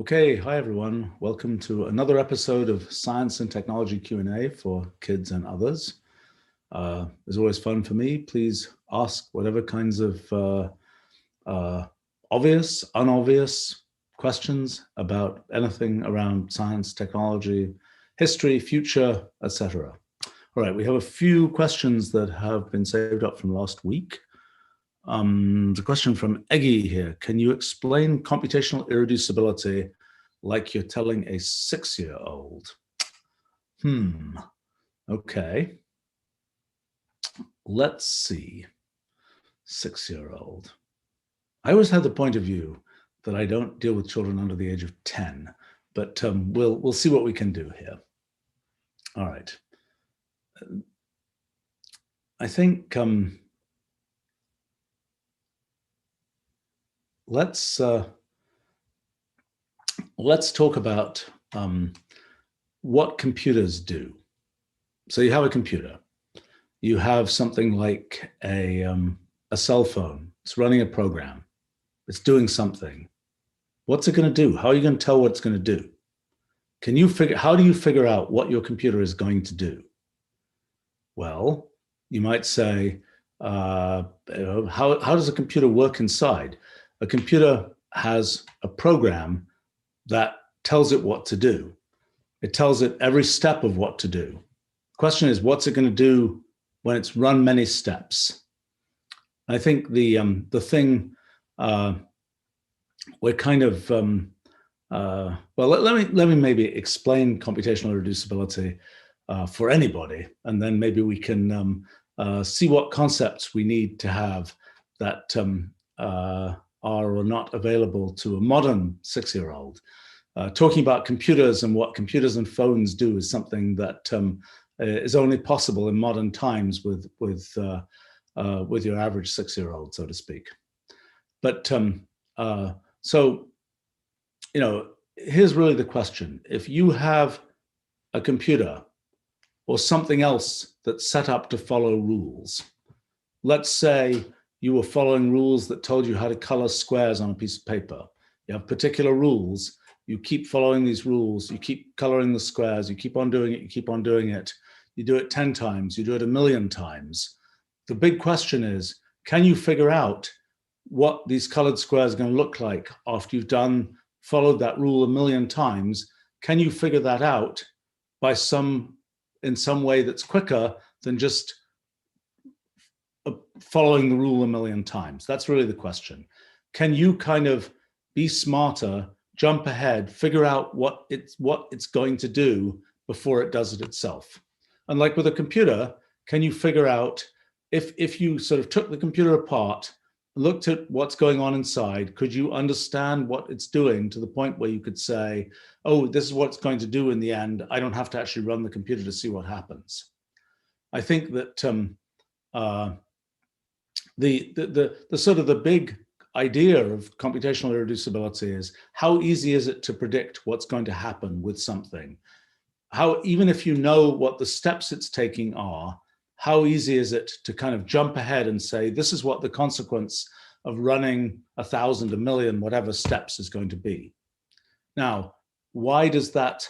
Okay, hi everyone. Welcome to another episode of Science and Technology Q&A for kids and others. It's always fun for me. Please ask whatever kinds of obvious, unobvious questions about anything around science, technology, history, future, etc. All right, we have a few questions that have been saved up from last week. The question from Eggy here. Can you explain computational irreducibility like you're telling a 6-year-old? Okay. Let's see. 6-year-old. I always had the point of view that I don't deal with children under the age of 10, but we'll see what we can do here. All right. I think let's talk about what computers do. So you have a computer. You have something like a cell phone. It's running a program. It's doing something. What's it going to do? How are you going to tell what it's going to do? How do you figure out what your computer is going to do? Well, you might say, how does a computer work inside? A computer has a program that tells it what to do. It tells it every step of what to do. The question is, what's it going to do when it's run many steps? I think the thing we're kind of well, let me maybe explain computational reducibility for anybody, and then maybe we can see what concepts we need to have that are or not available to a modern 6-year-old. Talking about computers and what computers and phones do is something that is only possible in modern times with your average 6-year-old, so to speak. But so, here's really the question. If you have a computer or something else that's set up to follow rules, let's say you were following rules that told you how to color squares on a piece of paper. You have particular rules. You keep following these rules. You keep coloring the squares. You keep on doing it. You keep on doing it. You do it 10 times. You do it 1,000,000 times. The big question is, can you figure out what these colored squares are going to look like after you've followed that rule 1,000,000 times? Can you figure that out in some way that's quicker than just following the rule 1,000,000 times? That's really the question. Can you kind of be smarter, jump ahead, figure out what it's going to do before it does it itself? And like with a computer, can you figure out if you sort of took the computer apart, looked at what's going on inside, could you understand what it's doing to the point where you could say, oh, this is what it's going to do in the end. I don't have to actually run the computer to see what happens. I think that the sort of the big idea of computational irreducibility is how easy is it to predict what's going to happen with something? Even if you know what the steps it's taking are, how easy is it to kind of jump ahead and say, this is what the consequence of running 1,000, 1,000,000, whatever steps is going to be? Now, why does that,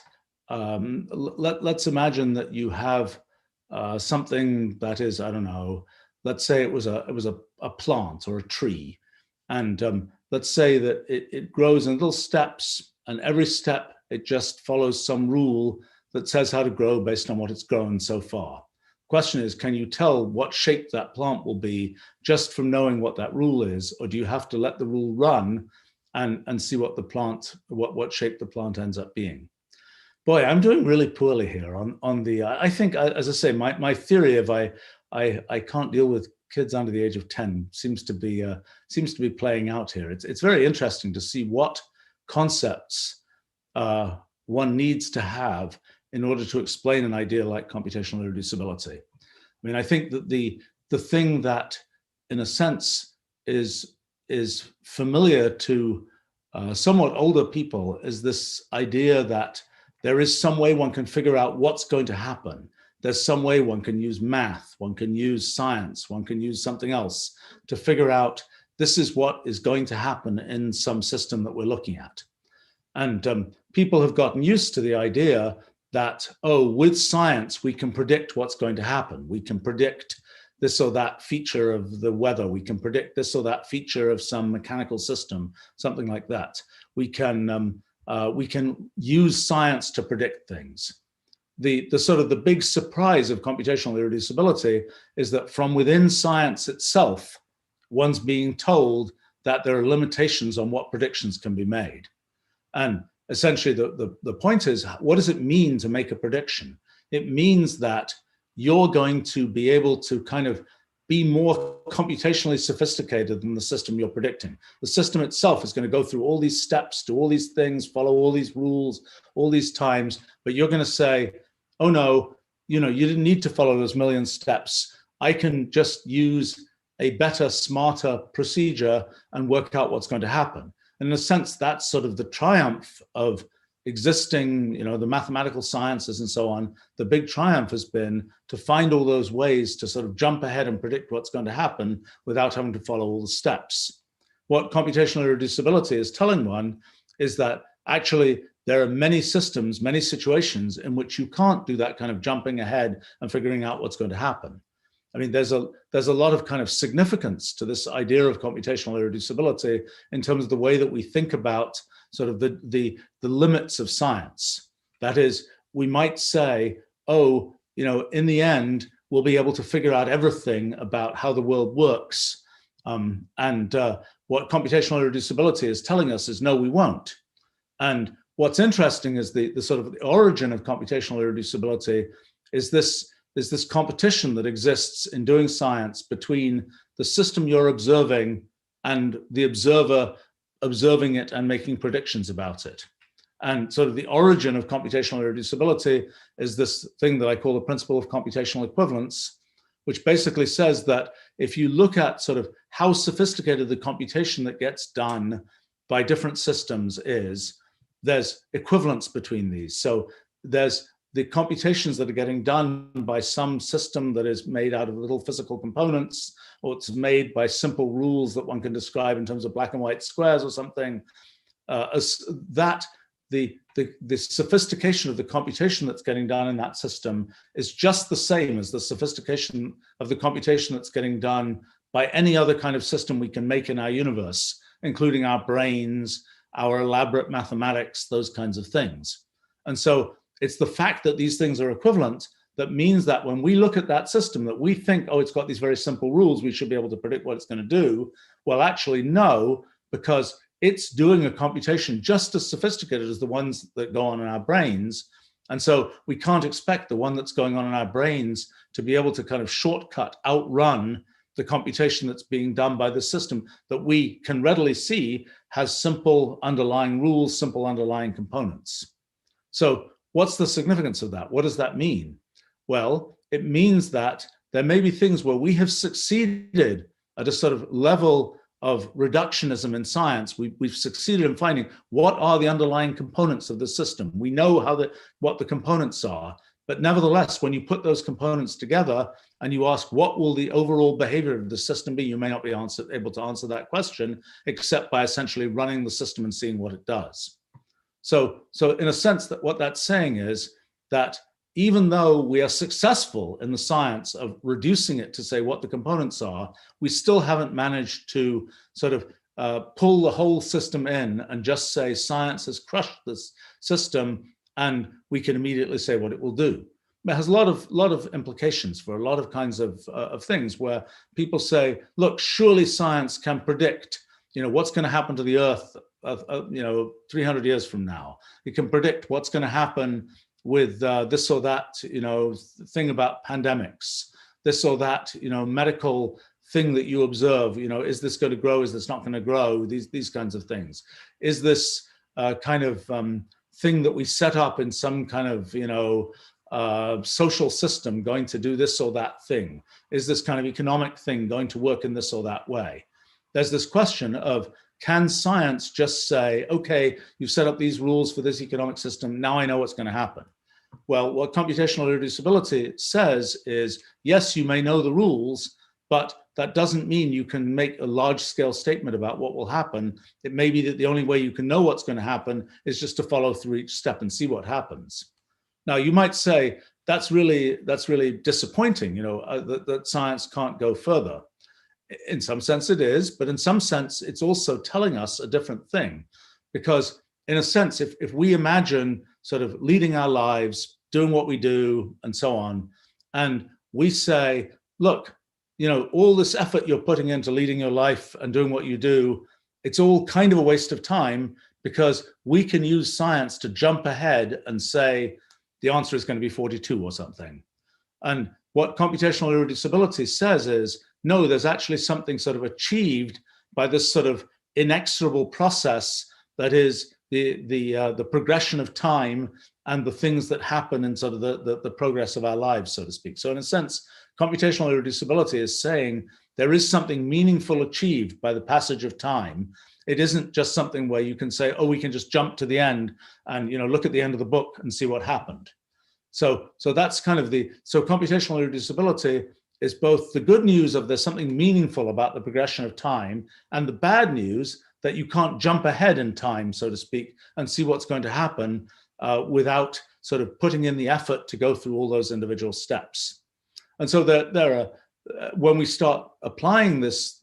let's imagine that you have something that is, I don't know, let's say it was a plant or a tree. And let's say that it grows in little steps, and every step it just follows some rule that says how to grow based on what it's grown so far. Question is, can you tell what shape that plant will be just from knowing what that rule is, or do you have to let the rule run and see what shape the plant ends up being? Boy, I'm doing really poorly here on the. I think, as I say, my theory of I can't deal with kids under the age of 10 seems to be playing out here. It's very interesting to see what concepts one needs to have in order to explain an idea like computational irreducibility. I mean, I think that the thing that, in a sense, is familiar to somewhat older people is this idea that there is some way one can figure out what's going to happen. There's some way one can use math, one can use science, one can use something else to figure out this is what is going to happen in some system that we're looking at. And people have gotten used to the idea that, oh, with science, we can predict what's going to happen. We can predict this or that feature of the weather. We can predict this or that feature of some mechanical system, something like that. We can use science to predict things. The sort of the big surprise of computational irreducibility is that from within science itself, one's being told that there are limitations on what predictions can be made. And essentially the point is, what does it mean to make a prediction? It means that you're going to be able to kind of be more computationally sophisticated than the system you're predicting. The system itself is going to go through all these steps, do all these things, follow all these rules, all these times, but you're going to say, oh no, you didn't need to follow those million steps. I can just use a better, smarter procedure and work out what's going to happen. And in a sense, that's sort of the triumph of existing, the mathematical sciences and so on. The big triumph has been to find all those ways to sort of jump ahead and predict what's going to happen without having to follow all the steps. What computational irreducibility is telling one is that actually there are many systems, many situations in which you can't do that kind of jumping ahead and figuring out what's going to happen. I mean, there's a lot of kind of significance to this idea of computational irreducibility in terms of the way that we think about sort of the limits of science. That is, we might say, oh, in the end, we'll be able to figure out everything about how the world works. And what computational irreducibility is telling us is, no, we won't. And what's interesting is the sort of the origin of computational irreducibility is this competition that exists in doing science between the system you're observing and the observer observing it and making predictions about it. And sort of the origin of computational irreducibility is this thing that I call the principle of computational equivalence, which basically says that if you look at sort of how sophisticated the computation that gets done by different systems is, there's equivalence between these. So there's the computations that are getting done by some system that is made out of little physical components, or it's made by simple rules that one can describe in terms of black and white squares or something, the sophistication of the computation that's getting done in that system is just the same as the sophistication of the computation that's getting done by any other kind of system we can make in our universe, including our brains, our elaborate mathematics, those kinds of things. And so it's the fact that these things are equivalent that means that when we look at that system that we think, oh, it's got these very simple rules, we should be able to predict what it's going to do. Well, actually, no, because it's doing a computation just as sophisticated as the ones that go on in our brains. And so we can't expect the one that's going on in our brains to be able to kind of shortcut, outrun the computation that's being done by the system that we can readily see has simple underlying rules, simple underlying components. So what's the significance of that? What does that mean? Well, it means that there may be things where we have succeeded at a sort of level of reductionism in science. We've succeeded in finding what are the underlying components of the system. We know what the components are, but nevertheless, when you put those components together and you ask what will the overall behavior of the system be, you may not be able to answer that question except by essentially running the system and seeing what it does. So in a sense, that what that's saying is that even though we are successful in the science of reducing it to say what the components are, we still haven't managed to sort of pull the whole system in and just say science has crushed this system and we can immediately say what it will do. It has a lot of implications for a lot of kinds of things where people say, look, surely science can predict, what's going to happen to the Earth 300 years from now. It can predict what's going to happen with this or that, thing about pandemics, this or that, medical thing that you observe, is this going to grow? Is this not going to grow? These kinds of things. Is this kind of thing that we set up in some kind of, social system going to do this or that thing? Is this kind of economic thing going to work in this or that way? There's this question of, can science just say, okay, you've set up these rules for this economic system, now I know what's going to happen? Well, what computational irreducibility says is, yes, you may know the rules, but that doesn't mean you can make a large-scale statement about what will happen. It may be that the only way you can know what's going to happen is just to follow through each step and see what happens. Now, you might say that's really disappointing, that science can't go further. In some sense it is, but in some sense it's also telling us a different thing. Because in a sense, if we imagine sort of leading our lives, doing what we do and so on, and we say, look, all this effort you're putting into leading your life and doing what you do, it's all kind of a waste of time, because we can use science to jump ahead and say the answer is going to be 42 or something. And what computational irreducibility says is, no, there's actually something sort of achieved by this sort of inexorable process that is the progression of time and the things that happen in sort of the progress of our lives, so to speak. So in a sense, computational irreducibility is saying there is something meaningful achieved by the passage of time. It isn't just something where you can say, oh, we can just jump to the end and look at the end of the book and see what happened. So that's kind of so computational irreducibility is both the good news of there's something meaningful about the progression of time, and the bad news that you can't jump ahead in time, so to speak, and see what's going to happen without sort of putting in the effort to go through all those individual steps. And so there are, when we start applying this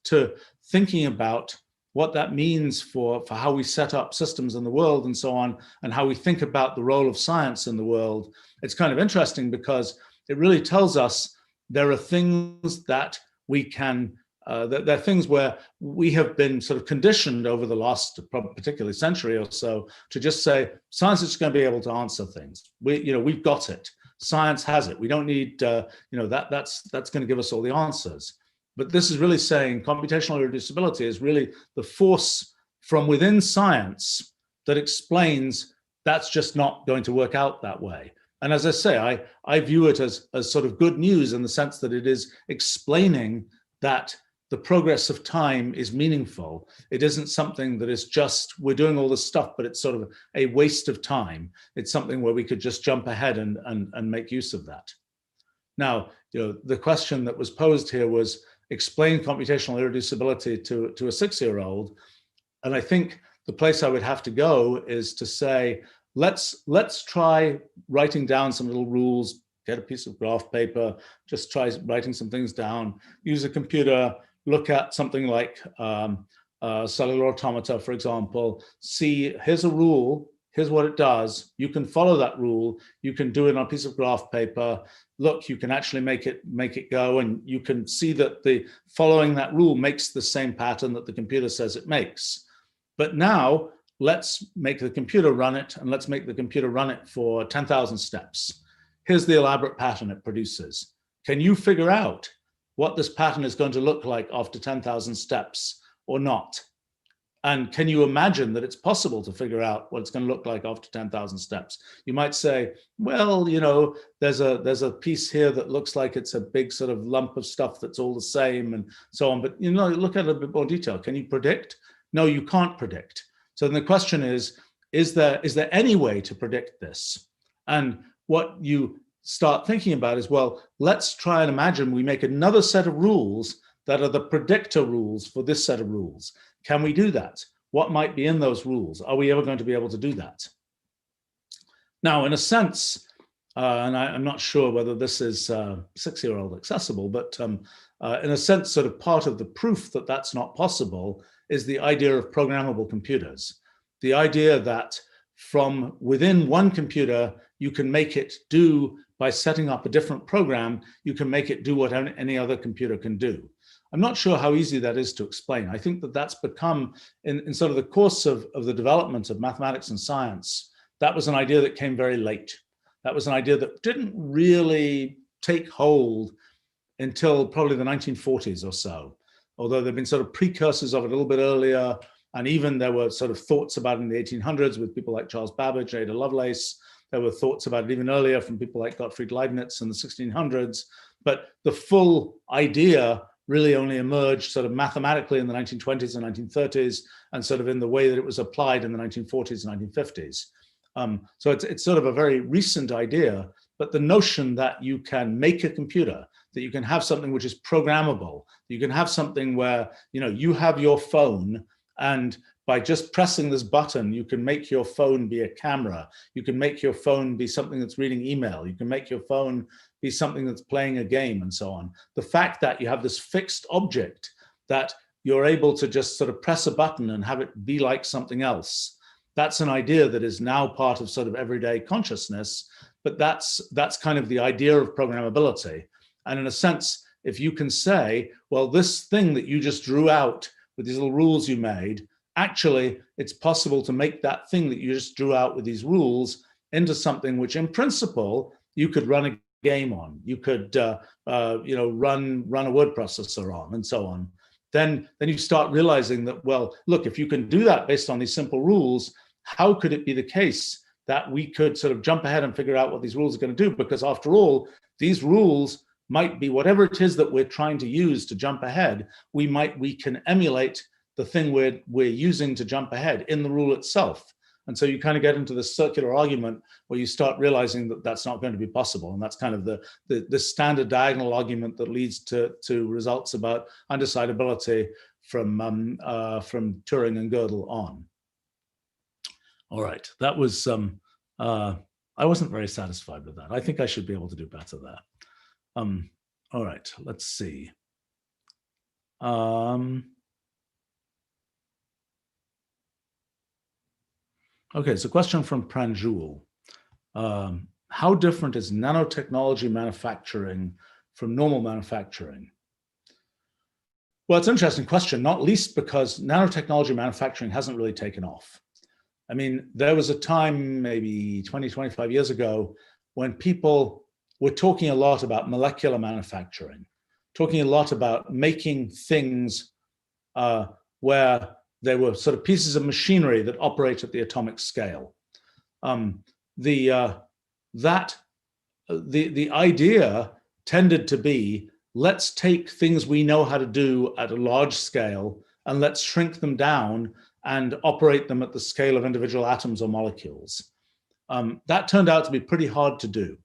to thinking about what that means for how we set up systems in the world and so on, and how we think about the role of science in the world, it's kind of interesting, because it really tells us there are things that we can, there are things where we have been sort of conditioned over the last particularly century or so to just say, science is going to be able to answer things. We've got it. Science has it. We don't need, that's going to give us all the answers. But this is really saying computational irreducibility is really the force from within science that explains that's just not going to work out that way. And as I say, I view it as sort of good news in the sense that it is explaining that the progress of time is meaningful. It isn't something that is just, we're doing all this stuff, but it's sort of a waste of time. It's something where we could just jump ahead and make use of that. Now, the question that was posed here was, explain computational irreducibility to a 6-year-old. And I think the place I would have to go is to say, let's try writing down some little rules, get a piece of graph paper, just try writing some things down, use a computer, look at something like cellular automata, for example, see, here's a rule, here's what it does, you can follow that rule, you can do it on a piece of graph paper, look, you can actually make it go, and you can see that the following that rule makes the same pattern that the computer says it makes. But now let's make the computer run it, and let's make the computer run it for 10,000 steps. Here's the elaborate pattern it produces. Can you figure out what this pattern is going to look like after 10,000 steps or not? And can you imagine that it's possible to figure out what it's going to look like after 10,000 steps? You might say, well, there's a piece here that looks like it's a big sort of lump of stuff that's all the same and so on. But look at it in a bit more detail. Can you predict? No, you can't predict. So then the question is there any way to predict this? And what you start thinking about is, well, let's try and imagine we make another set of rules that are the predictor rules for this set of rules. Can we do that? What might be in those rules? Are we ever going to be able to do that? Now, in a sense, and I'm not sure whether this is 6-year-old accessible, but in a sense, sort of part of the proof that that's not possible is the idea of programmable computers. The idea that from within one computer, you can make it do, by setting up a different program, you can make it do what any other computer can do. I'm not sure how easy that is to explain. I think that that's become, in sort of the course of the development of mathematics and science, that was an idea that came very late. That was an idea that didn't really take hold until probably the 1940s or so, although there've been sort of precursors of it a little bit earlier, and even there were sort of thoughts about it in the 1800s with people like Charles Babbage, Ada Lovelace. There were thoughts about it even earlier from people like Gottfried Leibniz in the 1600s, but the full idea really only emerged sort of mathematically in the 1920s and 1930s, and sort of in the way that it was applied in the 1940s and 1950s. So it's sort of a very recent idea, but the notion that you can make a computer, that you can have something which is programmable, you can have something where, you have your phone, and by just pressing this button, you can make your phone be a camera. You can make your phone be something that's reading email. You can make your phone be something that's playing a game, and so on. The fact that you have this fixed object that you're able to just sort of press a button and have it be like something else, that's an idea that is now part of sort of everyday consciousness, but that's kind of the idea of programmability. And in a sense, if you can say, well, this thing that you just drew out with these little rules you made, actually, it's possible to make that thing that you just drew out with these rules into something which, in principle, you could run a game on. You could, run a word processor on, and so on. Then you start realizing that, well, look, if you can do that based on these simple rules, how could it be the case that we could sort of jump ahead and figure out what these rules are going to do? Because after all, these rules might be whatever it is that we're trying to use to jump ahead. We can emulate the thing we're using to jump ahead in the rule itself. And so you kind of get into this circular argument where you start realizing that that's not going to be possible. And that's kind of the standard diagonal argument that leads to results about undecidability from Turing and Gödel on. All right, that was, I wasn't very satisfied with that. I think I should be able to do better there. All right, let's see. Okay, so question from Pranjul. How different is nanotechnology manufacturing from normal manufacturing? Well, it's an interesting question, not least because nanotechnology manufacturing hasn't really taken off. I mean, there was a time maybe 20, 25 years ago when people were talking a lot about molecular manufacturing, talking a lot about making things where they were sort of pieces of machinery that operate at the atomic scale. The idea tended to be, let's take things we know how to do at a large scale and let's shrink them down and operate them at the scale of individual atoms or molecules. That turned out to be pretty hard to do.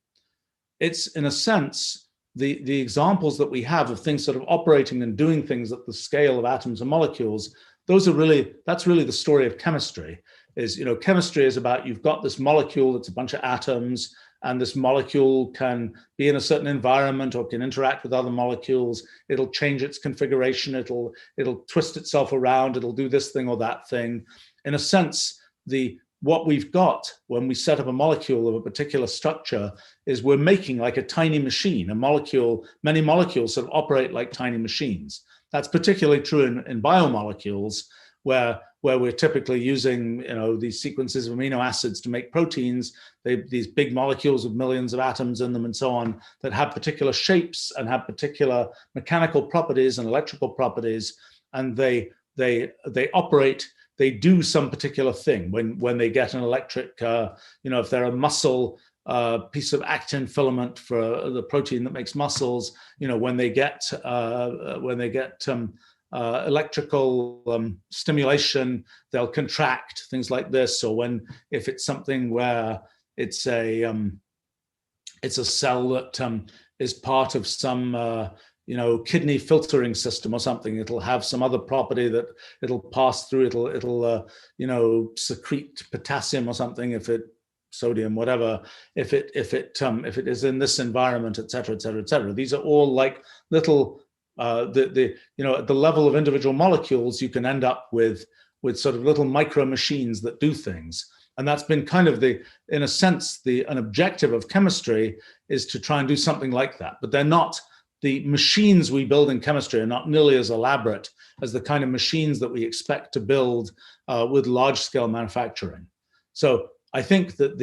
It's, in a sense, the examples that we have of things sort of operating and doing things at the scale of atoms and molecules, that's really the story of chemistry. Chemistry is about, you've got this molecule that's a bunch of atoms, and this molecule can be in a certain environment or can interact with other molecules. It'll change its configuration. It'll twist itself around. It'll do this thing or that thing. In a sense, what we've got when we set up a molecule of a particular structure is we're making like a tiny machine, many molecules sort of operate like tiny machines. That's particularly true in biomolecules, where we're typically using these sequences of amino acids to make proteins, these big molecules with millions of atoms in them and so on, that have particular shapes and have particular mechanical properties and electrical properties, and they operate, they do some particular thing. When they get an electric, if they're a muscle, piece of actin filament for the protein that makes muscles, when they get electrical stimulation, they'll contract, things like this. Or if it's something where it's a cell that is part of some kidney filtering system or something, it'll have some other property that it'll pass through. It'll secrete potassium or something, sodium, whatever, if it is in this environment, et cetera, et cetera, et cetera. These are all like little, at the level of individual molecules, you can end up with sort of little micro machines that do things. And that's been kind of in a sense, an objective of chemistry is to try and do something like that. But they're not, the machines we build in chemistry are not nearly as elaborate as the kind of machines that we expect to build with large scale manufacturing. So I think that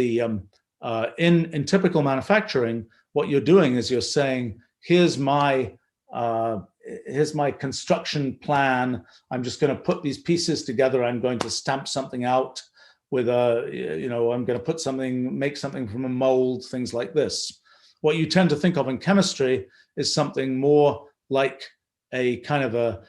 in typical manufacturing, what you're doing is you're saying, here's my construction plan. I'm just going to put these pieces together. I'm going to stamp something out with I'm going to make something from a mold, things like this. What you tend to think of in chemistry is something more like a kind of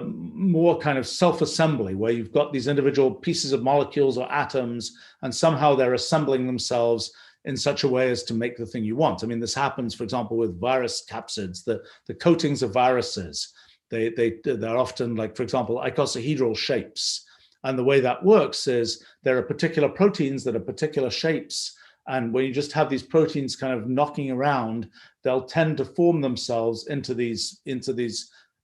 more kind of self-assembly, where you've got these individual pieces of molecules or atoms, and somehow they're assembling themselves in such a way as to make the thing you want. I mean, this happens, for example, with virus capsids, the coatings of viruses. They're often, like, for example, icosahedral shapes. And the way that works is there are particular proteins that are particular shapes. And when you just have these proteins kind of knocking around, they'll tend to form themselves into these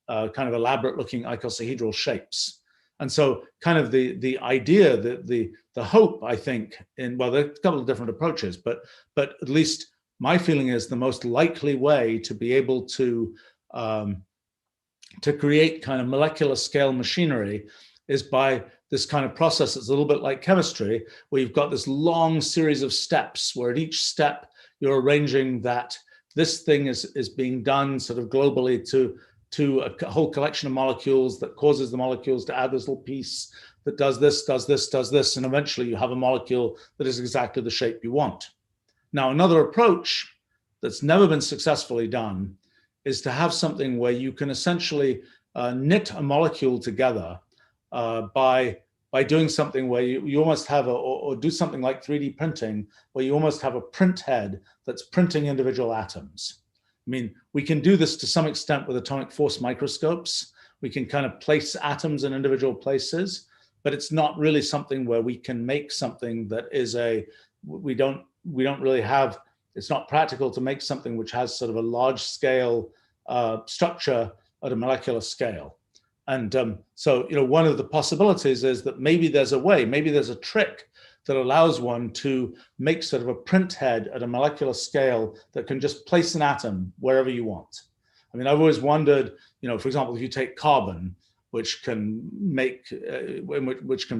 kind of elaborate looking icosahedral shapes. And so kind of the idea, that the hope, I think, well, there are a couple of different approaches, but at least my feeling is the most likely way to be able to create kind of molecular scale machinery is by this kind of process that's a little bit like chemistry, where you've got this long series of steps, where at each step you're arranging that this thing is being done sort of globally to a whole collection of molecules that causes the molecules to add this little piece that does this, does this, does this, and eventually you have a molecule that is exactly the shape you want. Now, another approach that's never been successfully done is to have something where you can essentially knit a molecule together by doing something where you almost have or do something like 3D printing, where you almost have a print head that's printing individual atoms. I mean, we can do this to some extent with atomic force microscopes. We can kind of place atoms in individual places, but it's not really something where we can make something that is we don't really have, it's not practical to make something which has sort of a large scale structure at a molecular scale. And so, one of the possibilities is that maybe there's a way, maybe there's a trick that allows one to make sort of a print head at a molecular scale that can just place an atom wherever you want. I mean, I've always wondered, for example, if you take carbon, which can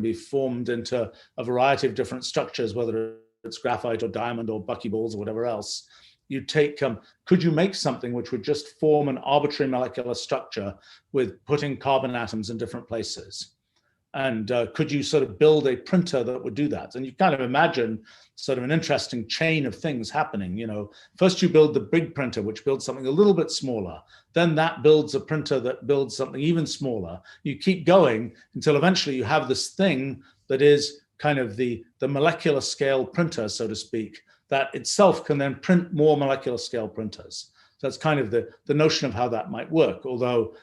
be formed into a variety of different structures, whether it's graphite or diamond or buckyballs or whatever else, you take, could you make something which would just form an arbitrary molecular structure with putting carbon atoms in different places? And could you sort of build a printer that would do that? And you kind of imagine sort of an interesting chain of things happening. First you build the big printer, which builds something a little bit smaller. Then that builds a printer that builds something even smaller. You keep going until eventually you have this thing that is kind of the molecular scale printer, so to speak, that itself can then print more molecular scale printers. So that's kind of the notion of how that might work. Although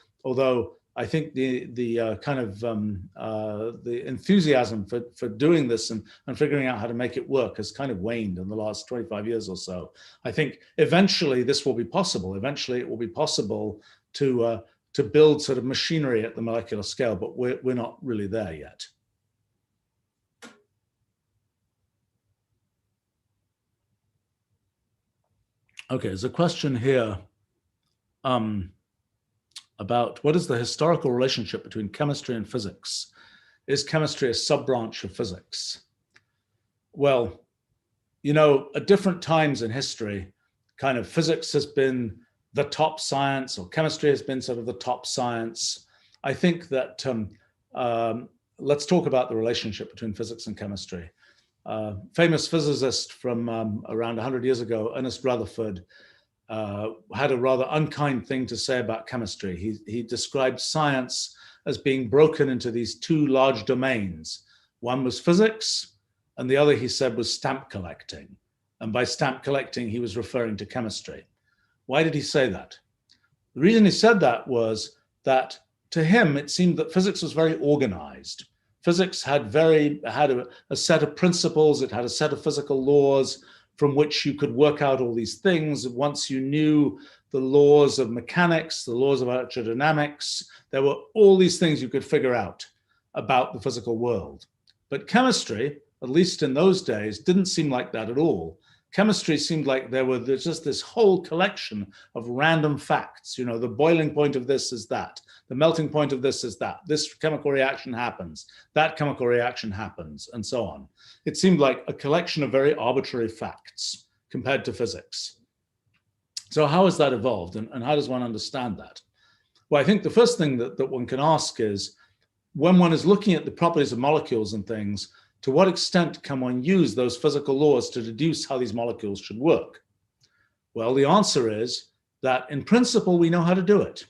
I think the kind of the enthusiasm for doing this and figuring out how to make it work has kind of waned in the last 25 years or so. I think eventually this will be possible. Eventually it will be possible to build sort of machinery at the molecular scale, but we're not really there yet. Okay, there's a question here about what is the historical relationship between chemistry and physics? Is chemistry a sub-branch of physics? Well, at different times in history, kind of physics has been the top science, or chemistry has been sort of the top science. I think that let's talk about the relationship between physics and chemistry. Famous physicist from around 100 years ago, Ernest Rutherford, had a rather unkind thing to say about chemistry. He described science as being broken into these two large domains. One was physics, and the other, he said, was stamp collecting. And by stamp collecting, he was referring to chemistry. Why did he say that? The reason he said that was that to him, it seemed that physics was very organized. Physics had a set of principles, it had a set of physical laws from which you could work out all these things. Once you knew the laws of mechanics, the laws of electrodynamics, there were all these things you could figure out about the physical world. But chemistry, at least in those days, didn't seem like that at all. Chemistry seemed like there's just this whole collection of random facts. The boiling point of this is that. The melting point of this is that. This chemical reaction happens. That chemical reaction happens, and so on. It seemed like a collection of very arbitrary facts compared to physics. So how has that evolved, and how does one understand that? Well, I think the first thing that one can ask is, when one is looking at the properties of molecules and things, to what extent can one use those physical laws to deduce how these molecules should work? Well, the answer is that in principle, we know how to do it.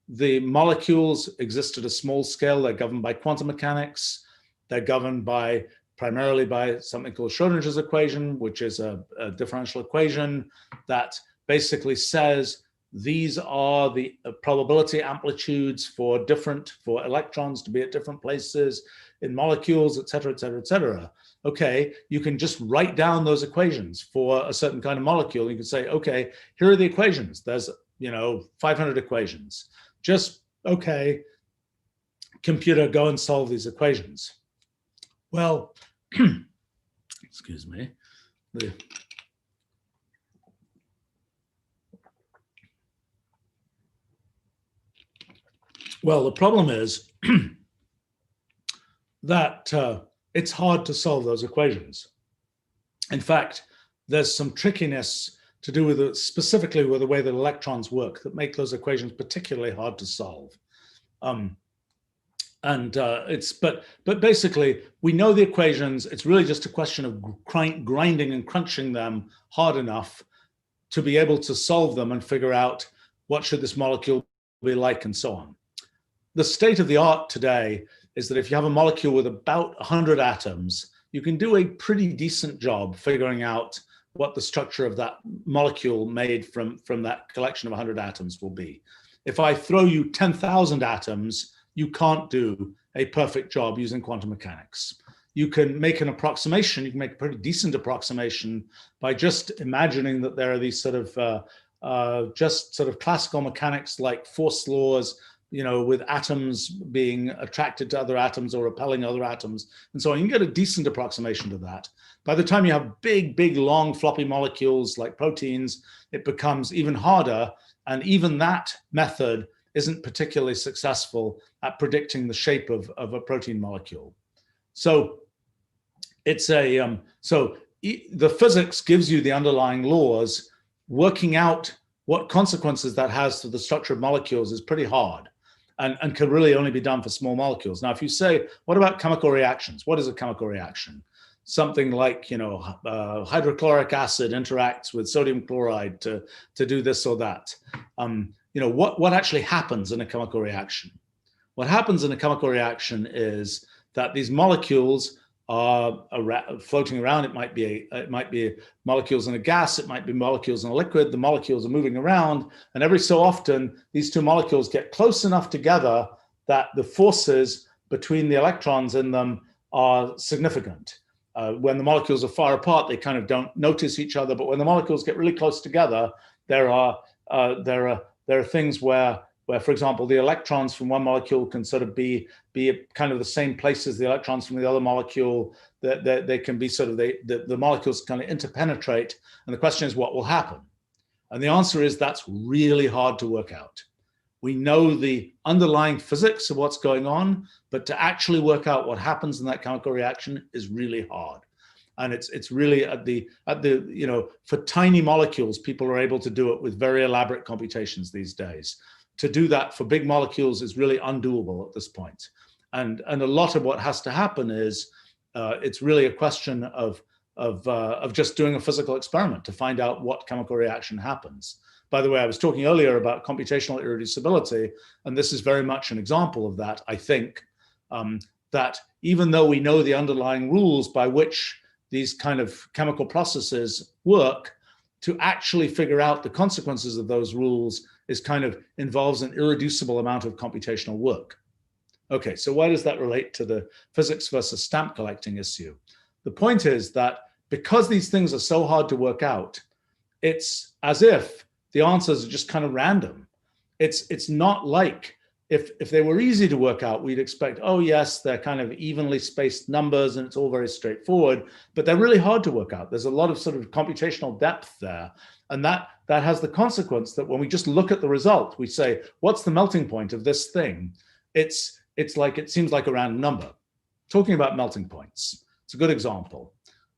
The molecules exist at a small scale. They're governed by quantum mechanics. They're governed by primarily by something called Schrodinger's equation, which is a differential equation that basically says these are the probability amplitudes for electrons to be at different places in molecules, et cetera, et cetera, et cetera. Okay, you can just write down those equations for a certain kind of molecule. You can say, okay, here are the equations. There's, 500 equations. Just, okay, computer, go and solve these equations. Well, excuse me. Well, the problem is that it's hard to solve those equations. In fact, there's some trickiness to do with specifically with the way that electrons work that make those equations particularly hard to solve. But basically, we know the equations. It's really just a question of grinding and crunching them hard enough to be able to solve them and figure out what should this molecule be like and so on. The state of the art today is that if you have a molecule with about 100 atoms, you can do a pretty decent job figuring out what the structure of that molecule made from that collection of 100 atoms will be. If I throw you 10,000 atoms, you can't do a perfect job using quantum mechanics. You can make an approximation, you can make a pretty decent approximation by just imagining that there are these sort of classical mechanics like force laws, with atoms being attracted to other atoms or repelling other atoms and so on. You can get a decent approximation to that. By the time you have big, long floppy molecules like proteins, it becomes even harder. And even that method isn't particularly successful at predicting the shape of a protein molecule. So it's the physics gives you the underlying laws. Working out what consequences that has to the structure of molecules is pretty hard and can really only be done for small molecules. Now, if you say, what about chemical reactions? What is a chemical reaction? Something like, hydrochloric acid interacts with sodium chloride to do this or that. What actually happens in a chemical reaction? What happens in a chemical reaction is that these molecules are floating around. It might be molecules in a gas. It might be molecules in a liquid. The molecules are moving around, and every so often, these two molecules get close enough together that the forces between the electrons in them are significant. When the molecules are far apart, they kind of don't notice each other. But when the molecules get really close together, there are things where, for example, the electrons from one molecule can sort of be kind of the same place as the electrons from the other molecule. That they can be sort of the molecules kind of interpenetrate. And the question is, what will happen? And the answer is that's really hard to work out. We know the underlying physics of what's going on, but to actually work out what happens in that chemical reaction is really hard. And it's really for tiny molecules, people are able to do it with very elaborate computations these days. To do that for big molecules is really undoable at this point. And a lot of what has to happen is it's really a question of just doing a physical experiment to find out what chemical reaction happens. By the way, I was talking earlier about computational irreducibility, and this is very much an example of that, I think, that even though we know the underlying rules by which these kind of chemical processes work, to actually figure out the consequences of those rules involves an irreducible amount of computational work. Okay, so why does that relate to the physics versus stamp collecting issue? The point is that because these things are so hard to work out, it's as if the answers are just kind of random. It's not like if they were easy to work out, we'd expect, oh yes, they're kind of evenly spaced numbers and it's all very straightforward, but they're really hard to work out. There's a lot of sort of computational depth there. And that has the consequence that when we just look at the result, we say, what's the melting point of this thing? It seems like a random number. Talking about melting points, it's a good example.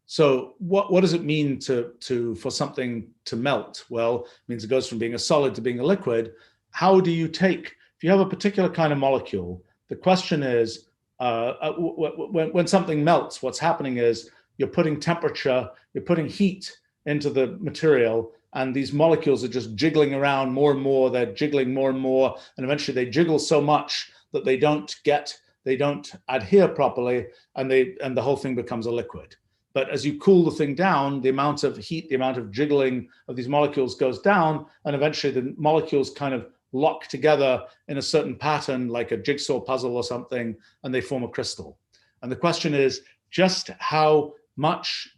So what does it mean for something to melt? Well, it means it goes from being a solid to being a liquid. How do you take, if you have a particular kind of molecule, the question is, when something melts, what's happening is you're putting temperature, you're putting heat into the material, and these molecules are just jiggling around more and more. They're jiggling more and more, and eventually they jiggle so much that they don't get they don't adhere properly, and the whole thing becomes a liquid. But as you cool the thing down, the amount of heat, the amount of jiggling of these molecules goes down, and eventually the molecules kind of lock together in a certain pattern, like a jigsaw puzzle or something, and they form a crystal. And the question is just how much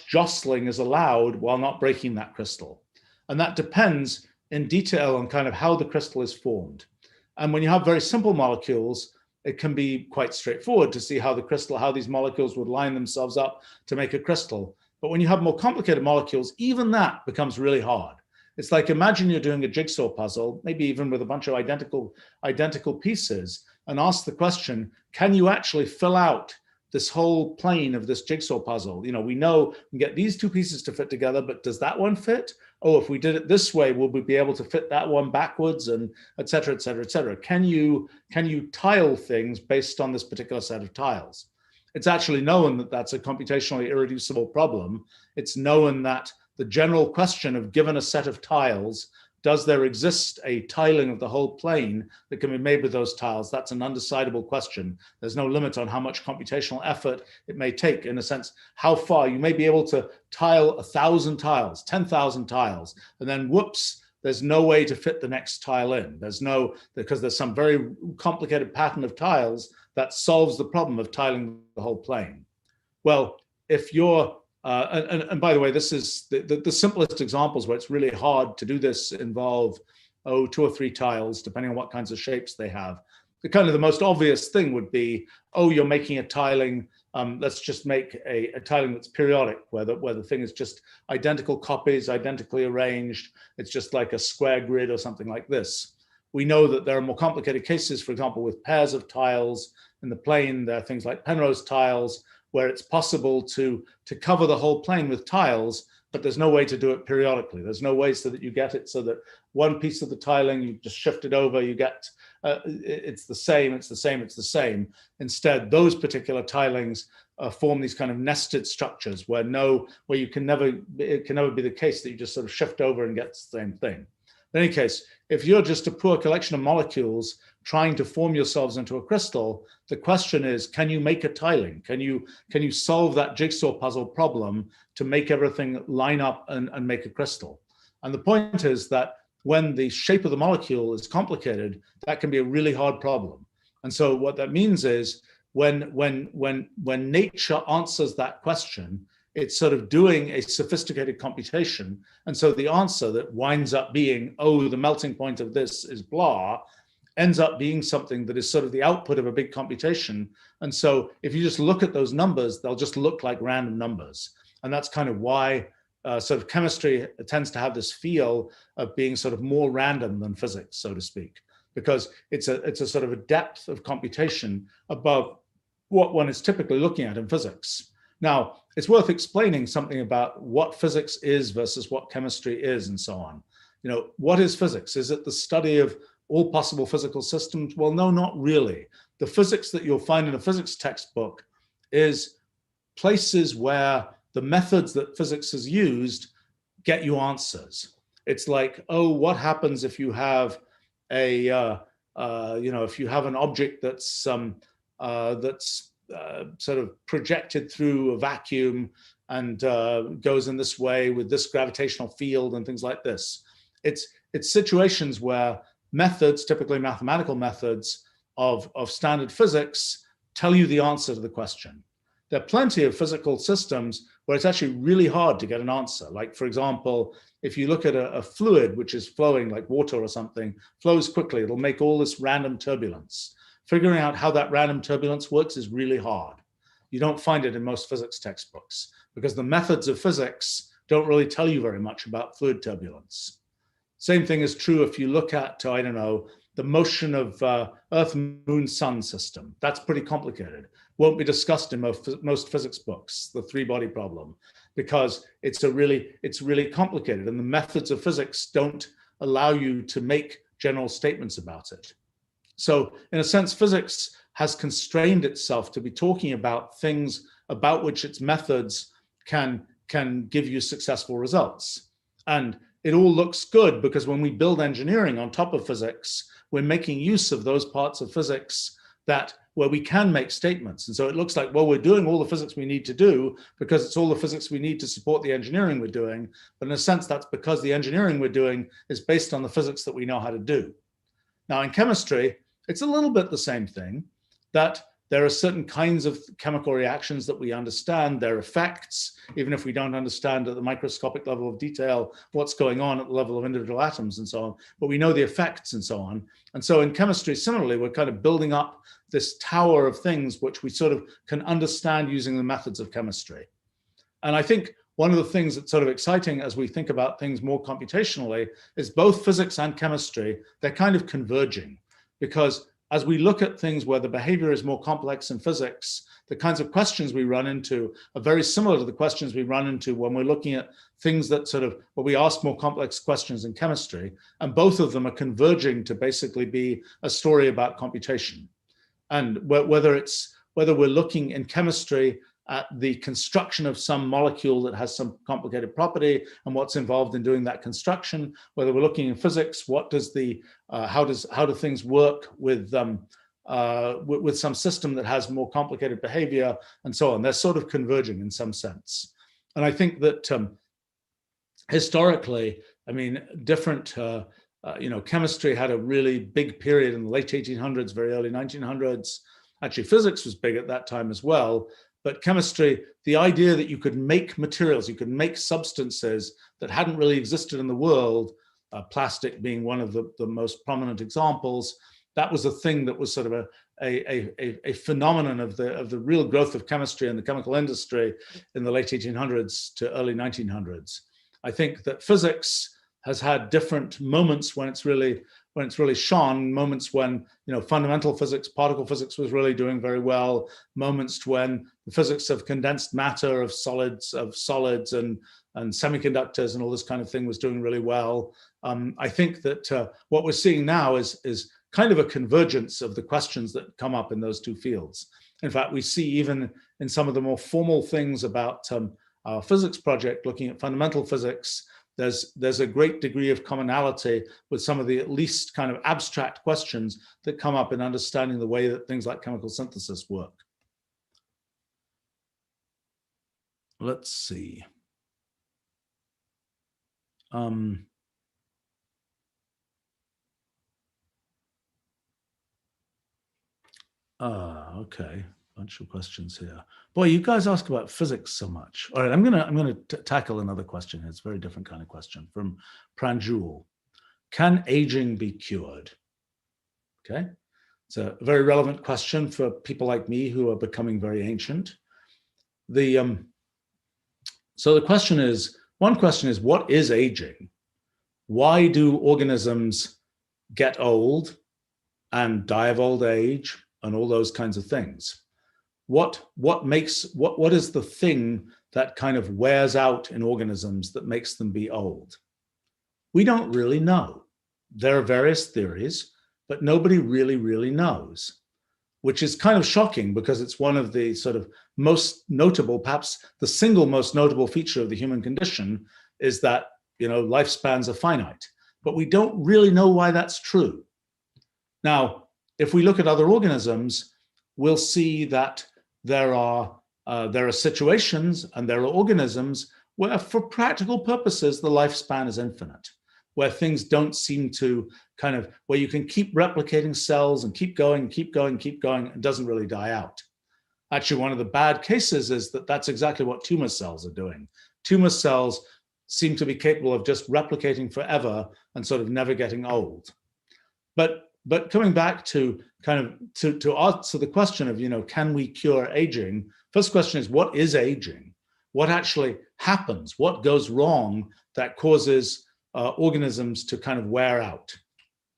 jostling is allowed while not breaking that crystal. And that depends in detail on kind of how the crystal is formed. And when you have very simple molecules, it can be quite straightforward to see how these molecules would line themselves up to make a crystal. But when you have more complicated molecules, even that becomes really hard. It's like, imagine you're doing a jigsaw puzzle, maybe even with a bunch of identical pieces, and ask the question, can you actually fill out this whole plane of this jigsaw puzzle? You know, we know we can get these two pieces to fit together, but does that one fit? Oh, if we did it this way, will we be able to fit that one backwards, and et cetera, et cetera, et cetera? Can you tile things based on this particular set of tiles? It's actually known that that's a computationally irreducible problem. It's known that the general question of, given a set of tiles, does there exist a tiling of the whole plane that can be made with those tiles? That's an undecidable question. There's no limit on how much computational effort it may take. In a sense, how far you may be able to tile 1,000 tiles, 10,000 tiles, and then whoops, there's no way to fit the next tile in. Because there's some very complicated pattern of tiles that solves the problem of tiling the whole plane. Well, if you're and by the way, this is the simplest examples where it's really hard to do this involve, 2 or 3 tiles, depending on what kinds of shapes they have. The most obvious thing would be, you're making a tiling. Let's just make a tiling that's periodic, where the thing is just identical copies, identically arranged. It's just like a square grid or something like this. We know that there are more complicated cases, for example, with pairs of tiles in the plane. There are things like Penrose tiles, where it's possible to cover the whole plane with tiles, but there's no way to do it periodically. There's no way so that you get it so that one piece of the tiling, you just shift it over, you get, it's the same, it's the same, it's the same. Instead, those particular tilings form these kind of nested structures where it can never be the case that you just sort of shift over and get the same thing. In any case, if you're just a poor collection of molecules trying to form yourselves into a crystal, the question is, can you make a tiling? Can you solve that jigsaw puzzle problem to make everything line up and make a crystal? And the point is that when the shape of the molecule is complicated, that can be a really hard problem. And so what that means is when nature answers that question, it's sort of doing a sophisticated computation. And so the answer that winds up being, the melting point of this is blah, ends up being something that is sort of the output of a big computation. And so if you just look at those numbers, they'll just look like random numbers. And that's kind of why sort of chemistry tends to have this feel of being sort of more random than physics, so to speak, because it's a sort of a depth of computation above what one is typically looking at in physics. Now, it's worth explaining something about what physics is versus what chemistry is and so on. You know, what is physics? Is it the study of all possible physical systems? Well, no, not really. The physics that you'll find in a physics textbook is places where the methods that physics has used get you answers. It's like, what happens if you have if you have an object that's sort of projected through a vacuum and goes in this way with this gravitational field and things like this. It's situations where methods, typically mathematical methods of standard physics, tell you the answer to the question. There are plenty of physical systems where it's actually really hard to get an answer. Like, for example, if you look at a fluid which is flowing, like water or something, flows quickly, it'll make all this random turbulence. Figuring out how that random turbulence works is really hard. You don't find it in most physics textbooks because the methods of physics don't really tell you very much about fluid turbulence. Same thing is true if you look at, the motion of Earth, Moon, Sun system. That's pretty complicated. Won't be discussed in most physics books, the three-body problem, because it's really complicated, and the methods of physics don't allow you to make general statements about it. So in a sense, physics has constrained itself to be talking about things about which its methods can give you successful results. And it all looks good because when we build engineering on top of physics, we're making use of those parts of physics where we can make statements. And so it looks like, well, we're doing all the physics we need to do because it's all the physics we need to support the engineering we're doing. But in a sense, that's because the engineering we're doing is based on the physics that we know how to do. Now, in chemistry, it's a little bit the same thing, that there are certain kinds of chemical reactions that we understand, their effects, even if we don't understand at the microscopic level of detail what's going on at the level of individual atoms and so on, but we know the effects and so on. And so in chemistry, similarly, we're kind of building up this tower of things which we sort of can understand using the methods of chemistry. And I think one of the things that's sort of exciting as we think about things more computationally is both physics and chemistry, they're kind of converging, because as we look at things where the behavior is more complex in physics, the kinds of questions we run into are very similar to the questions we run into when we're looking at things that sort of, where we ask more complex questions in chemistry, and both of them are converging to basically be a story about computation. And whether we're looking in chemistry at the construction of some molecule that has some complicated property and what's involved in doing that construction, whether we're looking in physics, what does how do things work with some system that has more complicated behavior and so on. They're sort of converging in some sense. And I think that historically, I mean, different, chemistry had a really big period in the late 1800s, very early 1900s. Actually, physics was big at that time as well. But chemistry, the idea that you could make materials, you could make substances that hadn't really existed in the world, plastic being one of the most prominent examples, that was a thing that was sort of a phenomenon of the real growth of chemistry and the chemical industry in the late 1800s to early 1900s. I think that physics has had different moments when it's really shone, moments when, fundamental physics, particle physics was really doing very well, moments when the physics of condensed matter, of solids and semiconductors and all this kind of thing was doing really well. I think that what we're seeing now is kind of a convergence of the questions that come up in those two fields. In fact, we see even in some of the more formal things about our physics project, looking at fundamental physics, there's a great degree of commonality with some of the at least kind of abstract questions that come up in understanding the way that things like chemical synthesis work. Let's see. Okay. Bunch of questions here. Boy, you guys ask about physics so much. All right, I'm gonna tackle another question. It's a very different kind of question from Pranjul. Can aging be cured? Okay, it's a very relevant question for people like me who are becoming very ancient. So the question is, one question is, what is aging? Why do organisms get old and die of old age and all those kinds of things? What is the thing that kind of wears out in organisms that makes them be old? We don't really know. There are various theories, but nobody really knows, which is kind of shocking because it's one of the sort of most notable, perhaps the single most notable feature of the human condition is that, lifespans are finite, but we don't really know why that's true. Now, if we look at other organisms, we'll see that there are situations and there are organisms where for practical purposes, the lifespan is infinite, where things don't seem to where you can keep replicating cells and keep going, it doesn't really die out. Actually, one of the bad cases is that that's exactly what tumor cells are doing. Tumor cells seem to be capable of just replicating forever and sort of never getting old. But coming back to to answer the question of, can we cure aging? First question is, what is aging? What actually happens? What goes wrong that causes organisms to kind of wear out?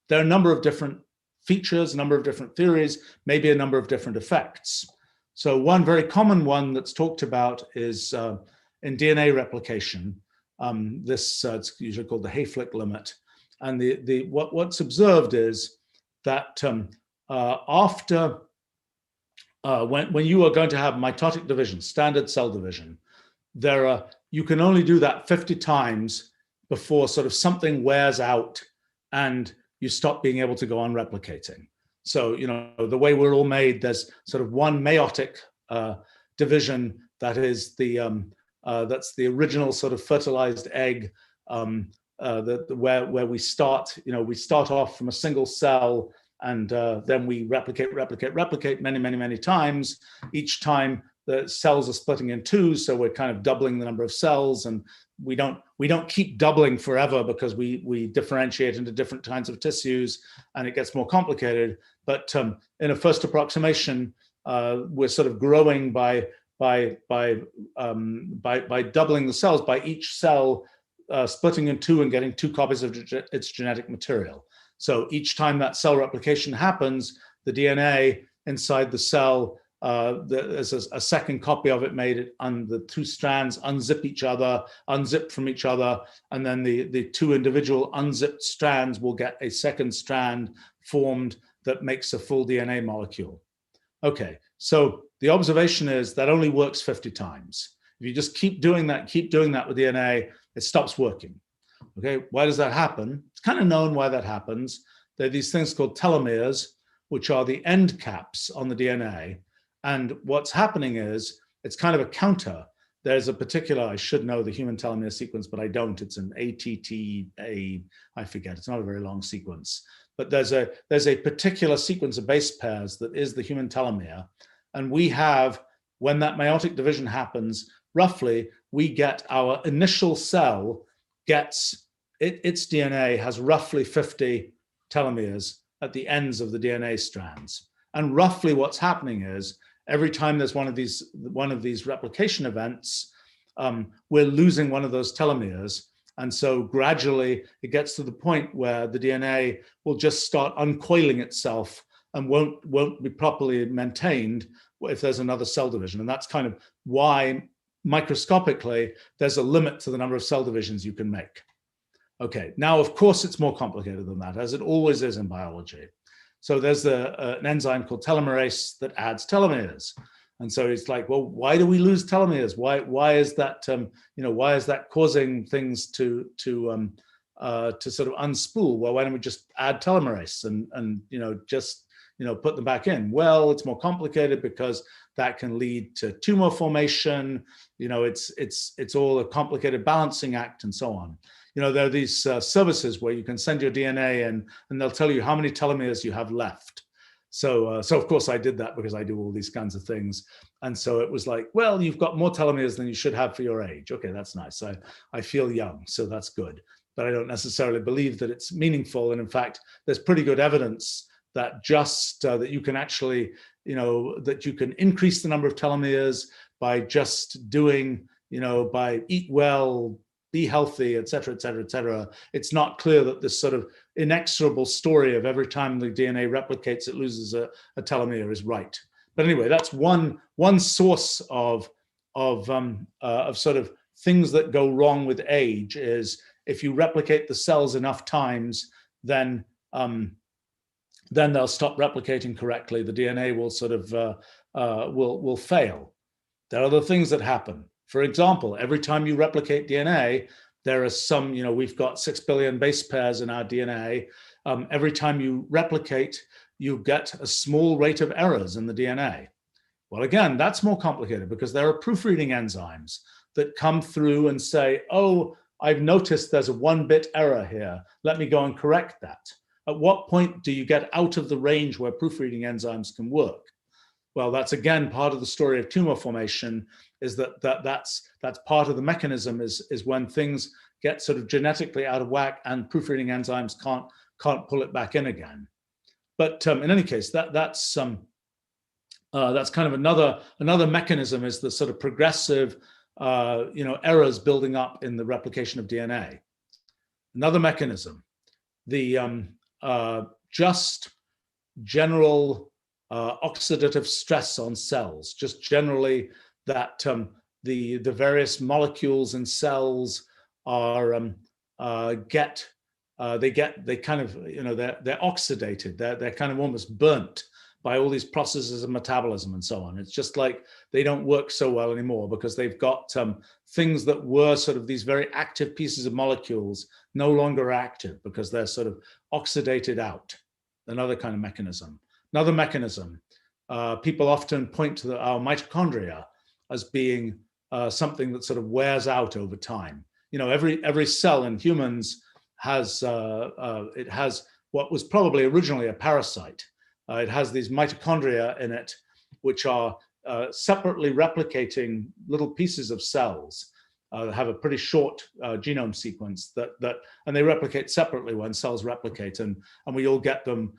There are a number of different features, a number of different theories, maybe a number of different effects. So one very common one that's talked about is in DNA replication. It's usually called the Hayflick limit. And what's observed is that after when you are going to have mitotic division, standard cell division, you can only do that 50 times before sort of something wears out and you stop being able to go on replicating. So, the way we're all made, there's sort of one meiotic division that is that's the original sort of fertilized egg, where we start, we start off from a single cell, and then we replicate many times. Each time the cells are splitting in two, so we're kind of doubling the number of cells, and we don't keep doubling forever because we differentiate into different kinds of tissues, and it gets more complicated. But in a first approximation, we're sort of growing by doubling the cells, by each cell splitting in two and getting two copies of its genetic material. So each time that cell replication happens, the DNA inside the cell, there's a second copy of it made, and the two strands unzip from each other, and then the two individual unzipped strands will get a second strand formed that makes a full DNA molecule. Okay, so the observation is that only works 50 times. If you just keep doing that with DNA, it stops working. Okay, why does that happen? It's kind of known why that happens. There are these things called telomeres, which are the end caps on the DNA. And what's happening is, it's kind of a counter. There's a particular, I should know the human telomere sequence, but I don't. It's an ATTA, I forget. It's not a very long sequence. But there's a particular sequence of base pairs that is the human telomere. And we have, when that meiotic division happens, roughly, we get our initial cell gets, its DNA has roughly 50 telomeres at the ends of the DNA strands. And roughly what's happening is, every time there's one of these replication events, we're losing one of those telomeres. And so gradually it gets to the point where the DNA will just start uncoiling itself and won't be properly maintained if there's another cell division. And that's kind of why, microscopically, there's a limit to the number of cell divisions you can make. Okay, now of course it's more complicated than that, as it always is in biology. So there's an enzyme called telomerase that adds telomeres. And so it's like, well, why do we lose telomeres? Why is that, why is that causing things to sort of unspool? Well, why don't we just add telomerase and just put them back in? Well, it's more complicated because that can lead to tumor formation. It's all a complicated balancing act and so on. There are these services where you can send your DNA in, and they'll tell you how many telomeres you have left. So of course I did that because I do all these kinds of things. And so it was like, well, you've got more telomeres than you should have for your age. Okay, that's nice. I feel young, so that's good. But I don't necessarily believe that it's meaningful. And in fact, there's pretty good evidence that just that you can actually, that you can increase the number of telomeres by just doing, by eat well, be healthy, et cetera, et cetera, et cetera. It's not clear that this sort of inexorable story of every time the DNA replicates, it loses a telomere is right. But anyway, that's one source of sort of things that go wrong with age, is if you replicate the cells enough times, then they'll stop replicating correctly. The DNA will sort of will fail. There are other things that happen. For example, every time you replicate DNA, there are some, we've got 6 billion base pairs in our DNA. Every time you replicate, you get a small rate of errors in the DNA. Well, again, that's more complicated because there are proofreading enzymes that come through and say, oh, I've noticed there's a 1-bit error here. Let me go and correct that. At what point do you get out of the range where proofreading enzymes can work? Well, that's again part of the story of tumor formation, is that's part of the mechanism is when things get sort of genetically out of whack and proofreading enzymes can't pull it back in again. But in any case, that's kind of another mechanism, is the sort of progressive errors building up in the replication of DNA. Another mechanism, the just general oxidative stress on cells, just generally that the various molecules in cells are they're oxidated, they're kind of almost burnt by all these processes of metabolism and so on. It's just like they don't work so well anymore because they've got things that were sort of these very active pieces of molecules no longer active because they're sort of oxidated out. Another kind of mechanism. Another mechanism, people often point to our mitochondria as being something that sort of wears out over time. You know, every cell in humans has it has what was probably originally a parasite. It has these mitochondria in it, which are separately replicating little pieces of cells that have a pretty short genome sequence and they replicate separately when cells replicate, and we all get them.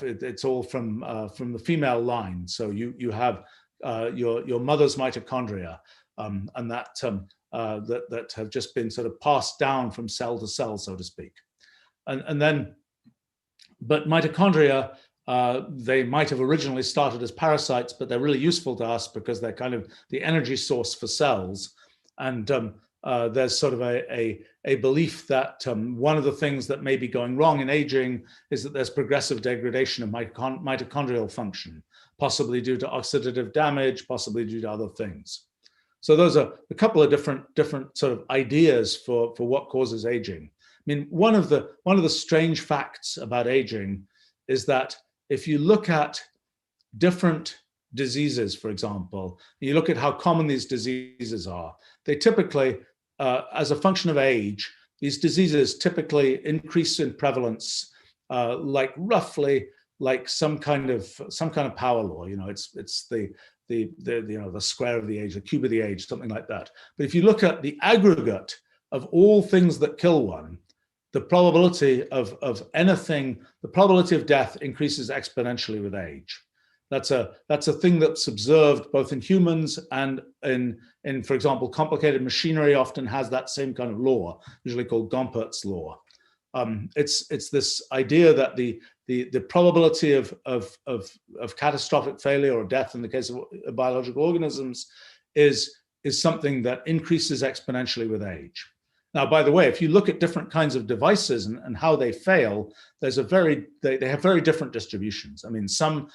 It's all from the female line. So you have your mother's mitochondria, and that have just been sort of passed down from cell to cell, so to speak, and then. But mitochondria, they might have originally started as parasites, but they're really useful to us because they're kind of the energy source for cells. And there's sort of a belief that one of the things that may be going wrong in aging is that there's progressive degradation of mitochondrial function, possibly due to oxidative damage, possibly due to other things. So those are a couple of different sort of ideas for what causes aging. I mean, one of the strange facts about aging is that if you look at different diseases, for example, you look at how common these diseases are, they typically, as a function of age, these diseases typically increase in prevalence, like roughly like some kind of power law. You know, it's the square of the age, the cube of the age, something like that. But if you look at the aggregate of all things that kill one, the probability of anything, the probability of death increases exponentially with age. That's a thing that's observed both in humans and in for example, complicated machinery often has that same kind of law, usually called Gompert's law. It's this idea that the probability of catastrophic failure or death in the case of biological organisms is something that increases exponentially with age. Now, by the way, if you look at different kinds of devices and how they fail, they have very different distributions. I mean, some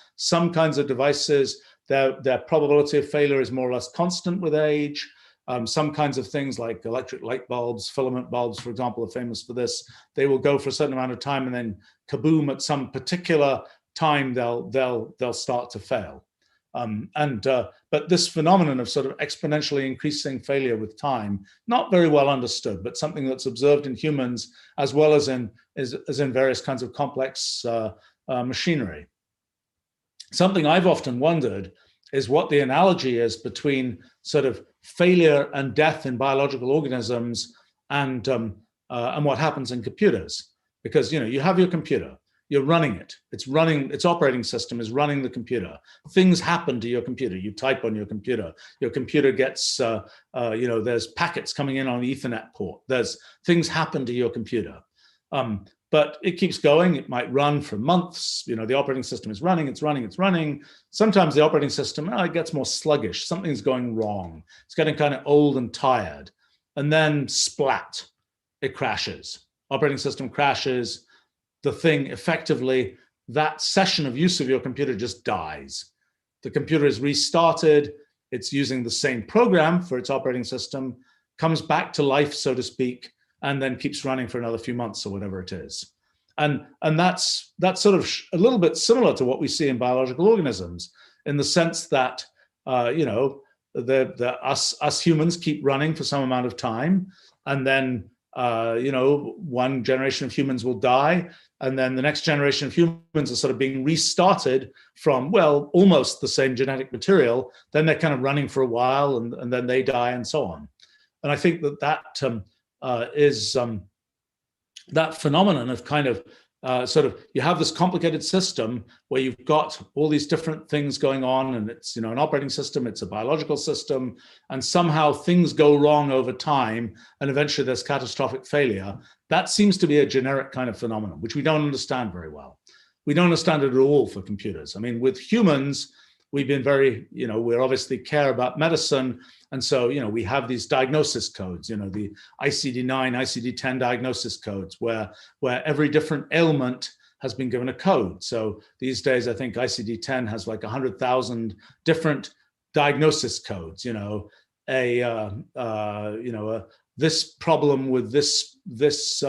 kinds of devices, their probability of failure is more or less constant with age. Some kinds of things like electric light bulbs, filament bulbs, for example, are famous for this. They will go for a certain amount of time and then kaboom, at some particular time, they'll start to fail. But this phenomenon of sort of exponentially increasing failure with time, not very well understood, but something that's observed in humans as well as in various kinds of complex machinery. Something I've often wondered is what the analogy is between sort of failure and death in biological organisms and what happens in computers. Because, you know, you have your computer. You're running it. Its operating system is running the computer. Things happen to your computer. You type on your computer. Your computer gets, there's packets coming in on the Ethernet port. There's things happen to your computer. But it keeps going. It might run for months. You know, the operating system is running, it's running. Sometimes the operating system, it gets more sluggish. Something's going wrong. It's getting kind of old and tired. And then splat, it crashes. Operating system crashes. The thing effectively, that session of use of your computer just dies. The computer is restarted. It's using the same program for its operating system, comes back to life, so to speak, and then keeps running for another few months or whatever it is. And that's sort of a little bit similar to what we see in biological organisms, in the sense that, us humans keep running for some amount of time, and then one generation of humans will die, and then the next generation of humans are sort of being restarted from, well, almost the same genetic material. Then they're kind of running for a while, and then they die, and so on. And I think that is that phenomenon of kind of you have this complicated system where you've got all these different things going on, and it's, an operating system, it's a biological system, and somehow things go wrong over time, and eventually there's catastrophic failure. That seems to be a generic kind of phenomenon, which we don't understand very well. We don't understand it at all for computers. I mean, with humans, we've been very, we obviously care about medicine. And so, we have these diagnosis codes, the ICD-9, ICD-10 diagnosis codes, where every different ailment has been given a code. So these days, I think ICD-10 has like 100,000 different diagnosis codes. This problem with this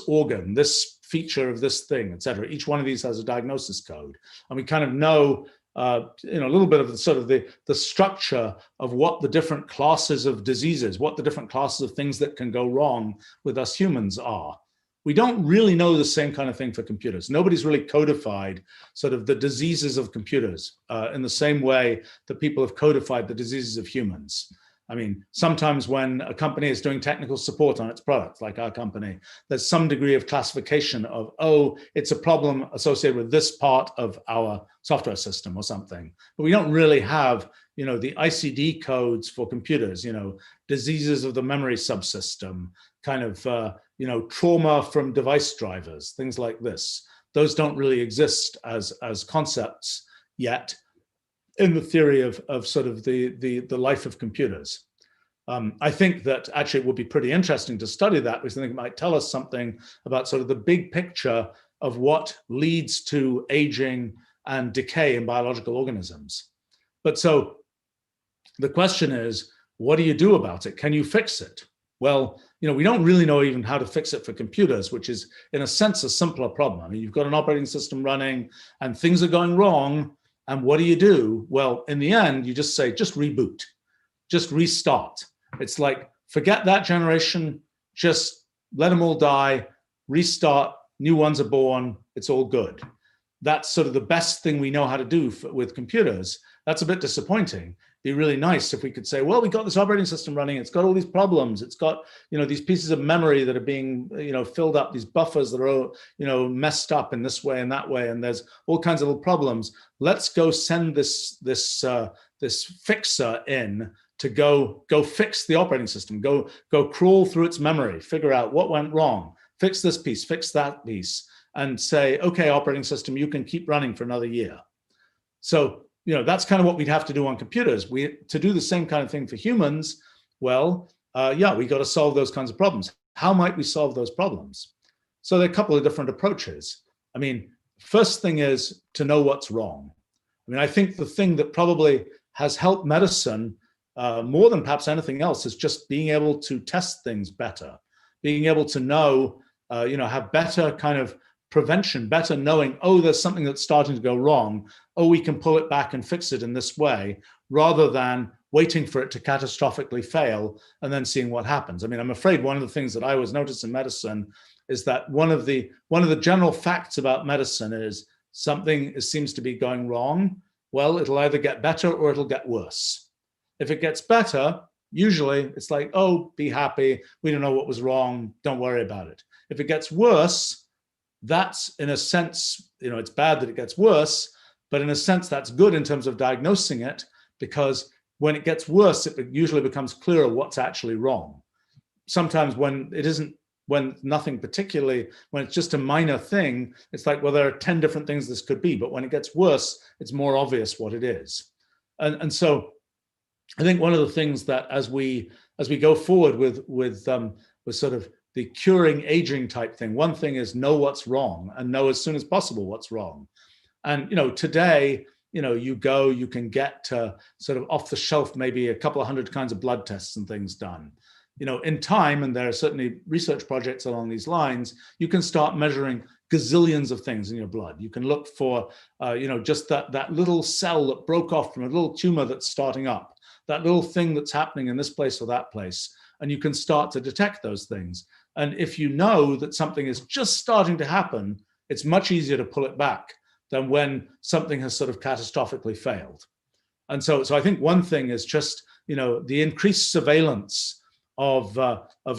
organ, this feature of this thing, et cetera. Each one of these has a diagnosis code, and we kind of know a little bit of the sort of the structure of what the different classes of diseases, what the different classes of things that can go wrong with us humans are. We don't really know the same kind of thing for computers. Nobody's really codified sort of the diseases of computers in the same way that people have codified the diseases of humans. I mean, sometimes when a company is doing technical support on its product, like our company, there's some degree of classification of, oh, it's a problem associated with this part of our software system or something. But we don't really have, the ICD codes for computers, diseases of the memory subsystem, kind of, trauma from device drivers, things like this. Those don't really exist as concepts yet in the theory of sort of the life of computers. I think that actually it would be pretty interesting to study that, because I think it might tell us something about sort of the big picture of what leads to aging and decay in biological organisms. But so the question is, what do you do about it? Can you fix it? Well, we don't really know even how to fix it for computers, which is in a sense a simpler problem. I mean, you've got an operating system running and things are going wrong. And what do? Well, in the end, you just say, just reboot, just restart. It's like, forget that generation, just let them all die, restart, new ones are born, it's all good. That's sort of the best thing we know how to do with computers. That's a bit disappointing. Be really nice if we could say, well, we got this operating system running, it's got all these problems, it's got, these pieces of memory that are being, filled up, these buffers that are, messed up in this way and that way, and there's all kinds of little problems. Let's go send this fixer in to go fix the operating system, go crawl through its memory, figure out what went wrong, fix this piece, fix that piece, and say, okay, operating system, you can keep running for another year. So, that's kind of what we'd have to do on computers. To do the same kind of thing for humans, well, we got to solve those kinds of problems. How might we solve those problems? So there are a couple of different approaches. I mean, first thing is to know what's wrong. I mean, I think the thing that probably has helped medicine more than perhaps anything else is just being able to test things better, being able to know, have better kind of prevention, better knowing, oh, there's something that's starting to go wrong. Oh, we can pull it back and fix it in this way, rather than waiting for it to catastrophically fail and then seeing what happens. I mean, I'm afraid one of the things that I always notice in medicine is that one of the general facts about medicine is something seems to be going wrong. Well, it'll either get better or it'll get worse. If it gets better, usually it's like, oh, be happy. We don't know what was wrong. Don't worry about it. If it gets worse, that's in a sense, it's bad that it gets worse, but in a sense that's good in terms of diagnosing it, because when it gets worse, it usually becomes clearer what's actually wrong. Sometimes when nothing particularly, when it's just a minor thing, it's like, well, there are 10 different things this could be, but when it gets worse, it's more obvious what it is. And so I think one of the things that as we go forward with sort of the curing aging type thing, one thing is know what's wrong and know as soon as possible what's wrong. And today, you can get sort of off the shelf maybe a couple of hundred kinds of blood tests and things done. In time, and there are certainly research projects along these lines, you can start measuring gazillions of things in your blood. You can look for, just that little cell that broke off from a little tumor that's starting up, that little thing that's happening in this place or that place, and you can start to detect those things. And if you know that something is just starting to happen, it's much easier to pull it back than when something has sort of catastrophically failed. And so I think one thing is just, the increased surveillance of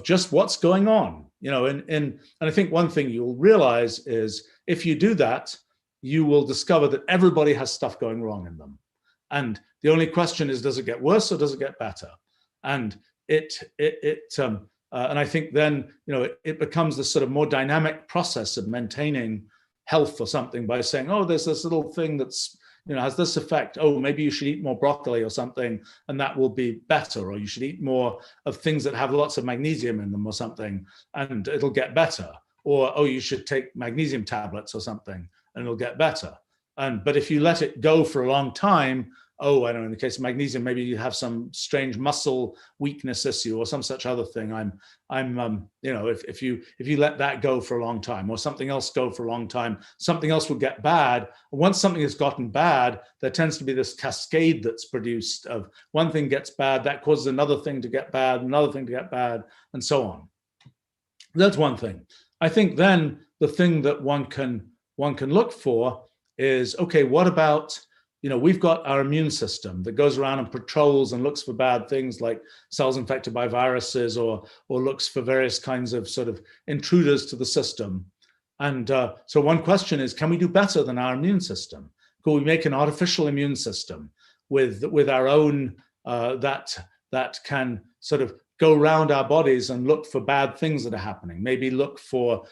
just what's going on, and I think one thing you'll realize is if you do that, you will discover that everybody has stuff going wrong in them. And the only question is, does it get worse or does it get better? And and I think then, it becomes this sort of more dynamic process of maintaining health or something by saying, oh, there's this little thing that's, has this effect. Oh, maybe you should eat more broccoli or something, and that will be better. Or you should eat more of things that have lots of magnesium in them or something, and it'll get better. or, oh, you should take magnesium tablets or something and it'll get better. But if you let it go for a long time, oh, I don't know, in the case of magnesium, maybe you have some strange muscle weakness issue or some such other thing. If you let that go for a long time, or something else go for a long time, something else will get bad. Once something has gotten bad, there tends to be this cascade that's produced of one thing gets bad, that causes another thing to get bad, another thing to get bad, and so on. That's one thing. I think then the thing that one can look for is, okay, what about, we've got our immune system that goes around and patrols and looks for bad things like cells infected by viruses, or looks for various kinds of sort of intruders to the system. And so one question is, can we do better than our immune system? Could we make an artificial immune system with our own that can sort of go around our bodies and look for bad things that are happening, maybe look for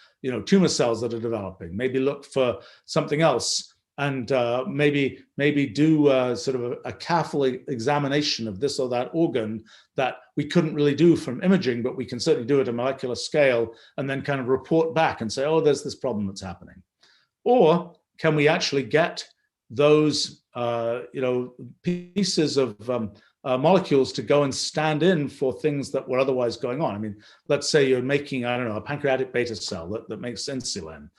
tumor cells that are developing, maybe look for something else, and maybe do sort of a careful examination of this or that organ that we couldn't really do from imaging, but we can certainly do at a molecular scale, and then kind of report back and say, oh, there's this problem that's happening. Or can we actually get those pieces of molecules to go and stand in for things that were otherwise going on? I mean, let's say you're making, I don't know, a pancreatic beta cell that makes insulin.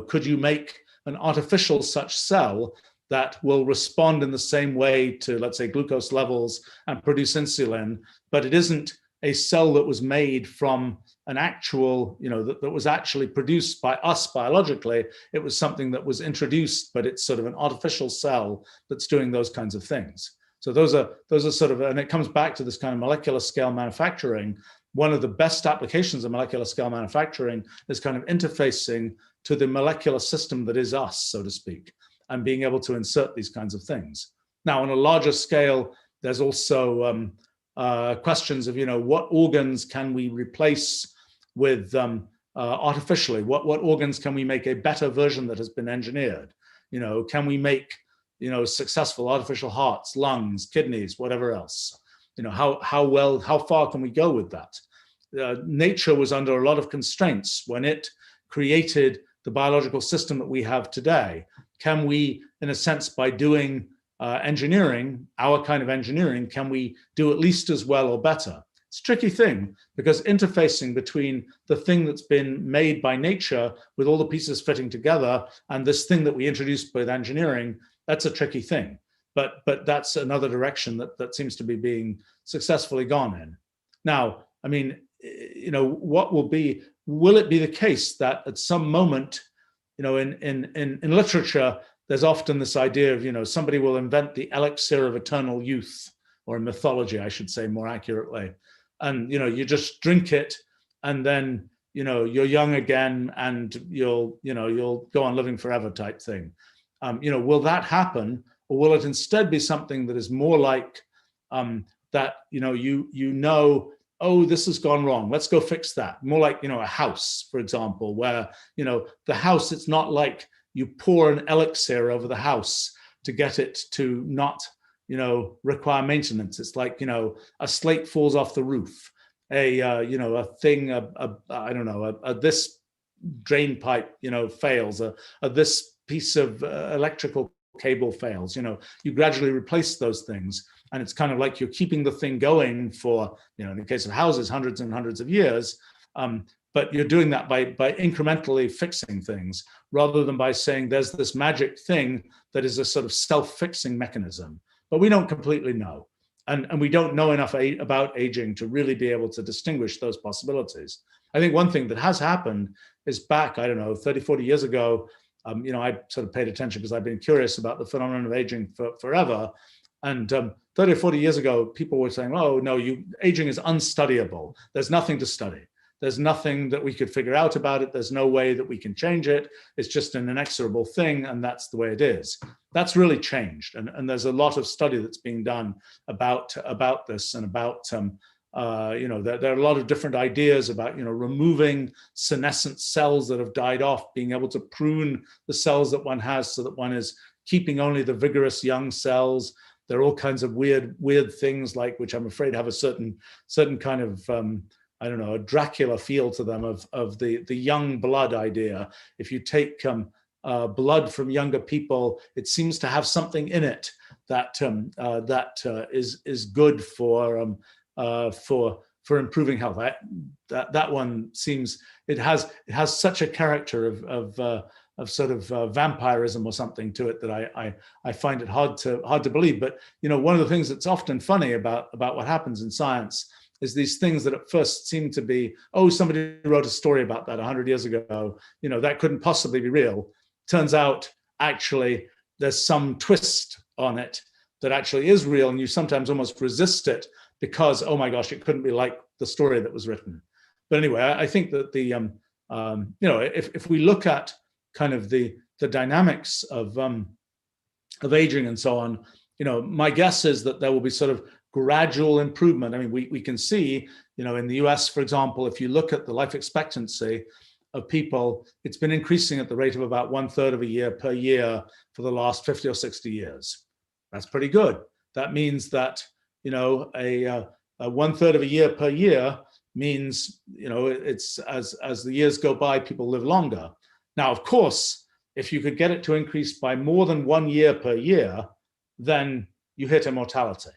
Could you make an artificial such cell that will respond in the same way to, let's say, glucose levels and produce insulin, but it isn't a cell that was made from an actual, that was actually produced by us biologically. It was something that was introduced, but it's sort of an artificial cell that's doing those kinds of things. So those are sort of, and it comes back to this kind of molecular scale manufacturing. One of the best applications of molecular scale manufacturing is kind of interfacing to the molecular system that is us, so to speak, and being able to insert these kinds of things. Now, on a larger scale, there's also questions of, what organs can we replace with artificially? What organs can we make a better version that has been engineered? Can we make successful artificial hearts, lungs, kidneys, whatever else? How far can we go with that? Nature was under a lot of constraints when it created the biological system that we have today. Can we, in a sense, by doing engineering, our kind of engineering, can we do at least as well or better? It's a tricky thing, because interfacing between the thing that's been made by nature with all the pieces fitting together and this thing that we introduced with engineering, that's a tricky thing. But that's another direction that seems to be being successfully gone in. Now, I mean, will it be the case that at some moment, in literature, there's often this idea of, somebody will invent the elixir of eternal youth, or in mythology, I should say more accurately. And, you just drink it, and then, you're young again, and you'll go on living forever type thing. Will that happen? Or will it instead be something that is more like that, oh, this has gone wrong, let's go fix that. More like, a house, for example, where, the house, it's not like you pour an elixir over the house to get it to not, require maintenance. It's like, a slate falls off the roof, a thing, I don't know, this drain pipe, fails, this piece of electrical cable fails. You gradually replace those things, and it's kind of like you're keeping the thing going for, in the case of houses, hundreds and hundreds of years. But you're doing that by incrementally fixing things, rather than by saying there's this magic thing that is a sort of self-fixing mechanism. But we don't completely know, and we don't know enough about aging to really be able to distinguish those possibilities. I think one thing that has happened is back, I don't know, 30, 40 years ago, I sort of paid attention because I've been curious about the phenomenon of aging forever. And 30 or 40 years ago, people were saying, oh, no, aging is unstudyable. There's nothing to study. There's nothing that we could figure out about it. There's no way that we can change it. It's just an inexorable thing, and that's the way it is. That's really changed. And there's a lot of study that's being done about this, and about there are a lot of different ideas about, removing senescent cells that have died off, being able to prune the cells that one has so that one is keeping only the vigorous young cells. There are all kinds of weird things, like, which I'm afraid have a certain kind of I don't know, a Dracula feel to them of the young blood idea. If you take blood from younger people, it seems to have something in it that is good for improving health. That one seems, it has such a character of sort of vampirism or something to it that I find it hard to believe. But one of the things that's often funny about what happens in science is these things that at first seem to be, oh, somebody wrote a story about that 100 years ago, that couldn't possibly be real. Turns out actually there's some twist on it that actually is real, and you sometimes almost resist it because, oh my gosh, it couldn't be like the story that was written. But anyway, I think that if we look at kind of the dynamics of aging and so on, my guess is that there will be sort of gradual improvement. I mean, we can see, in the US, for example, if you look at the life expectancy of people, it's been increasing at the rate of about 1/3 of a year per year for the last 50 or 60 years. That's pretty good. That means that, a 1/3 of a year per year means, it's as the years go by, people live longer. Now, of course, if you could get it to increase by more than 1 year per year, then you hit immortality.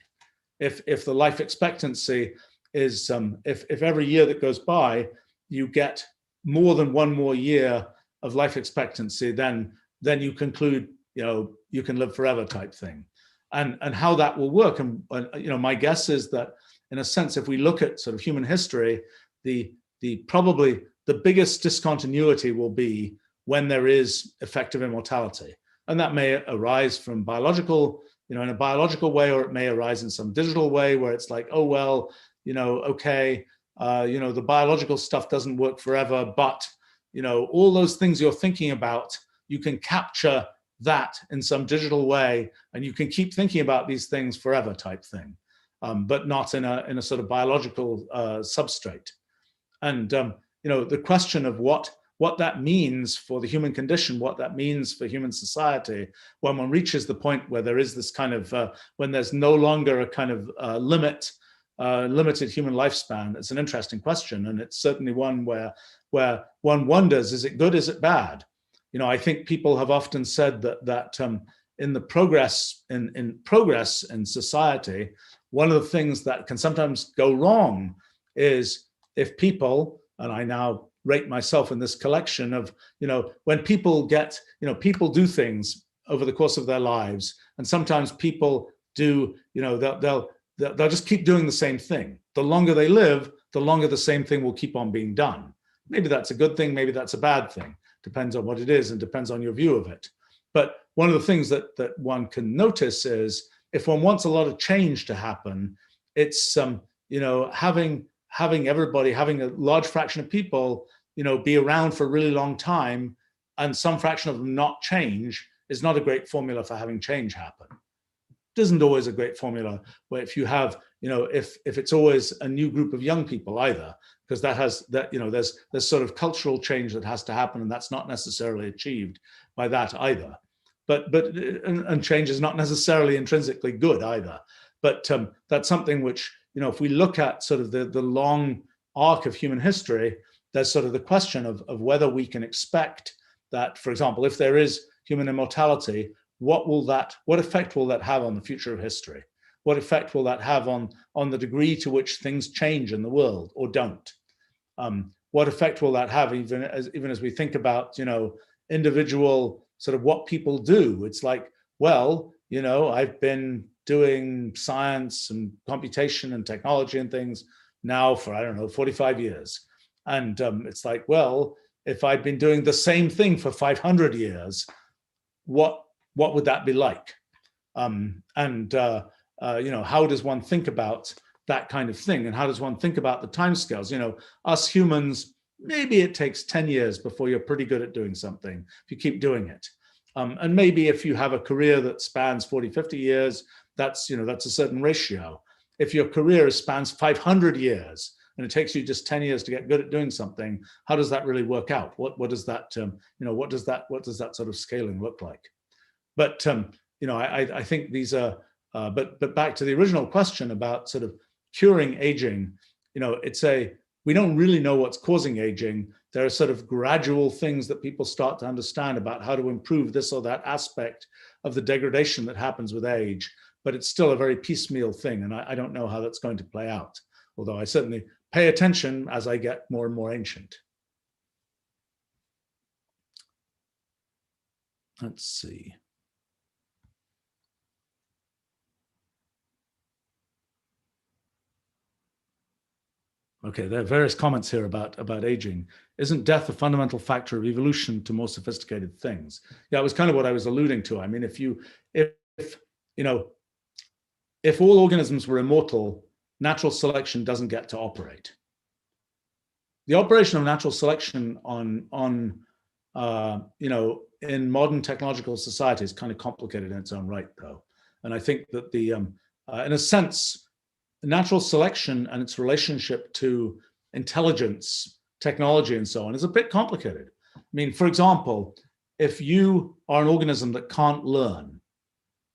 If the life expectancy is, if every year that goes by, you get more than one more year of life expectancy, then you conclude, you can live forever type thing. And how that will work, and my guess is that, in a sense, if we look at sort of human history, the probably the biggest discontinuity will be when there is effective immortality, and that may arise from biological, in a biological way, or it may arise in some digital way where it's like, oh well, okay, the biological stuff doesn't work forever, but all those things you're thinking about, you can capture that in some digital way, and you can keep thinking about these things forever type thing, but not in a sort of biological substrate. And the question of what that means for the human condition, what that means for human society, when one reaches the point where there is this kind of, when there's no longer a kind of limited human lifespan, it's an interesting question. And it's certainly one where one wonders, is it good, is it bad? I think people have often said that in the progress in society, one of the things that can sometimes go wrong is if people, and I now rate myself in this collection of, when people get, people do things over the course of their lives, and sometimes people do, they'll just keep doing the same thing. The longer they live, the longer the same thing will keep on being done. Maybe that's a good thing, maybe that's a bad thing. Depends on what it is and depends on your view of it. But one of the things that one can notice is, if one wants a lot of change to happen, it's having a large fraction of people be around for a really long time, and some fraction of them not change, is not a great formula for having change happen. It isn't always a great formula where if you have, if it's always a new group of young people either, because there's sort of cultural change that has to happen, and that's not necessarily achieved by that either. But change is not necessarily intrinsically good either. But that's something which, if we look at sort of the long arc of human history, there's sort of the question of whether we can expect that, for example, if there is human immortality, what effect will that have on the future of history? What effect will that have on the degree to which things change in the world or don't? What effect will that have even as we think about, individual sort of what people do? It's like, well, I've been doing science and computation and technology and things now for, I don't know, 45 years. And it's like, well, if I'd been doing the same thing for 500 years, what would that be like? How does one think about that kind of thing? And how does one think about the timescales? Us humans, maybe it takes 10 years before you're pretty good at doing something, if you keep doing it. And maybe if you have a career that spans 40, 50 years, that's a certain ratio. If your career spans 500 years and it takes you just 10 years to get good at doing something, how does that really work out? What does that sort of scaling look like? But I think these are, but back to the original question about sort of curing aging, we don't really know what's causing aging. There are sort of gradual things that people start to understand about how to improve this or that aspect of the degradation that happens with age, but it's still a very piecemeal thing, and I don't know how that's going to play out, although I certainly pay attention as I get more and more ancient. Let's see. Okay, there are various comments here about aging. Isn't death a fundamental factor of evolution to more sophisticated things? Yeah, it was kind of what I was alluding to. I mean, if all organisms were immortal, natural selection doesn't get to operate. The operation of natural selection in modern technological society is kind of complicated in its own right, though. And I think that in a sense, natural selection and its relationship to intelligence, technology, and so on is a bit complicated. I mean, for example, if you are an organism that can't learn,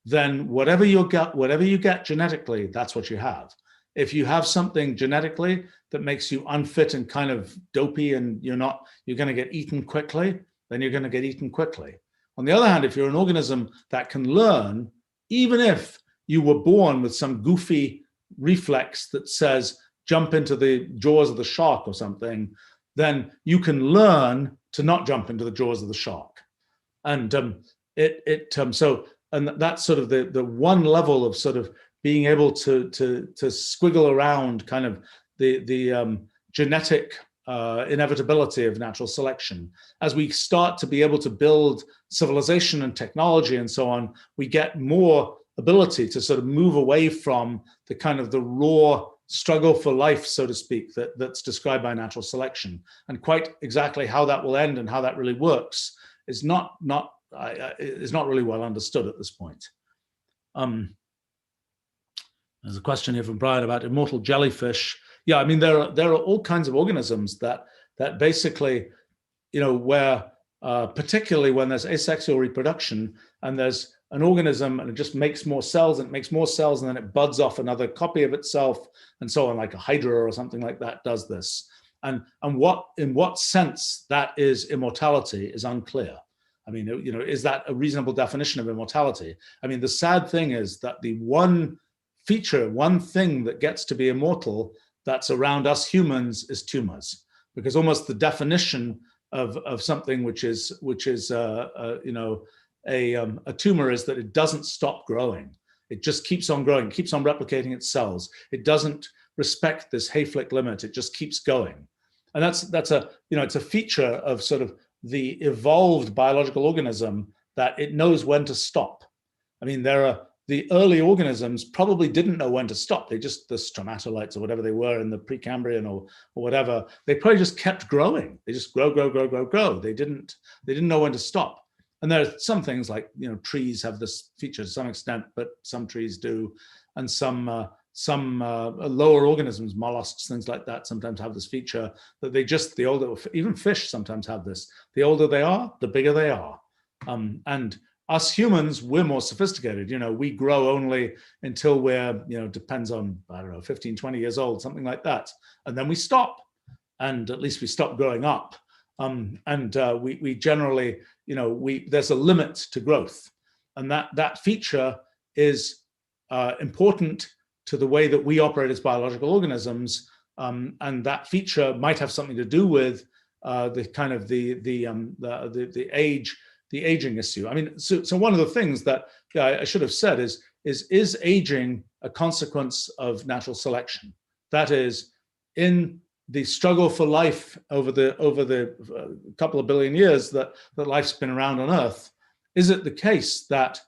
then whatever you get genetically, that's what you have. If you have something genetically that makes you unfit and kind of dopey and you're going to get eaten quickly, then you're going to get eaten quickly. On the other hand, if you're an organism that can learn, even if you were born with some goofy reflex that says jump into the jaws of the shark or something, then you can learn to not jump into the jaws of the shark. And that's sort of the one level of sort of being able to squiggle around kind of the genetic inevitability of natural selection. As we start to be able to build civilization and technology and so on, we get more ability to sort of move away from the kind of the raw struggle for life, so to speak, that's described by natural selection. And quite exactly how that will end and how that really works is not really well understood at this point. There's a question here from Brian about immortal jellyfish. Yeah, I mean, there are all kinds of organisms that basically, where particularly when there's asexual reproduction and there's an organism and it just makes more cells and it makes more cells and then it buds off another copy of itself and so on, like a hydra or something like that does this. And in what sense that is immortality is unclear. I mean, is that a reasonable definition of immortality? I mean, the sad thing is that the one thing that gets to be immortal that's around us humans is tumors, because almost the definition of something which is a tumor is that it doesn't stop growing. It just keeps on growing, keeps on replicating its cells. It doesn't respect this Hayflick limit. It just keeps going. And that's it's a feature of sort of the evolved biological organism that it knows when to stop. I mean, the early organisms probably didn't know when to stop. The stromatolites or whatever they were in the Precambrian or whatever, they probably just kept growing. They just grow. They didn't know when to stop. And there are some things like, trees have this feature to some extent, but some trees do. And some lower organisms, mollusks, things like that, sometimes have this feature that even fish sometimes have this. The older they are, the bigger they are. And us humans, we're more sophisticated. We grow only until we're, depends on, 15, 20 years old, something like that. And then we stop. And at least we stop growing up. We generally, there's a limit to growth. And that feature is important to the way that we operate as biological organisms. And that feature might have something to do with the kind of the aging issue. I mean, so one of the things that I should have said is aging a consequence of natural selection? That is, in the struggle for life over the couple of billion years that life's been around on Earth, is it the case that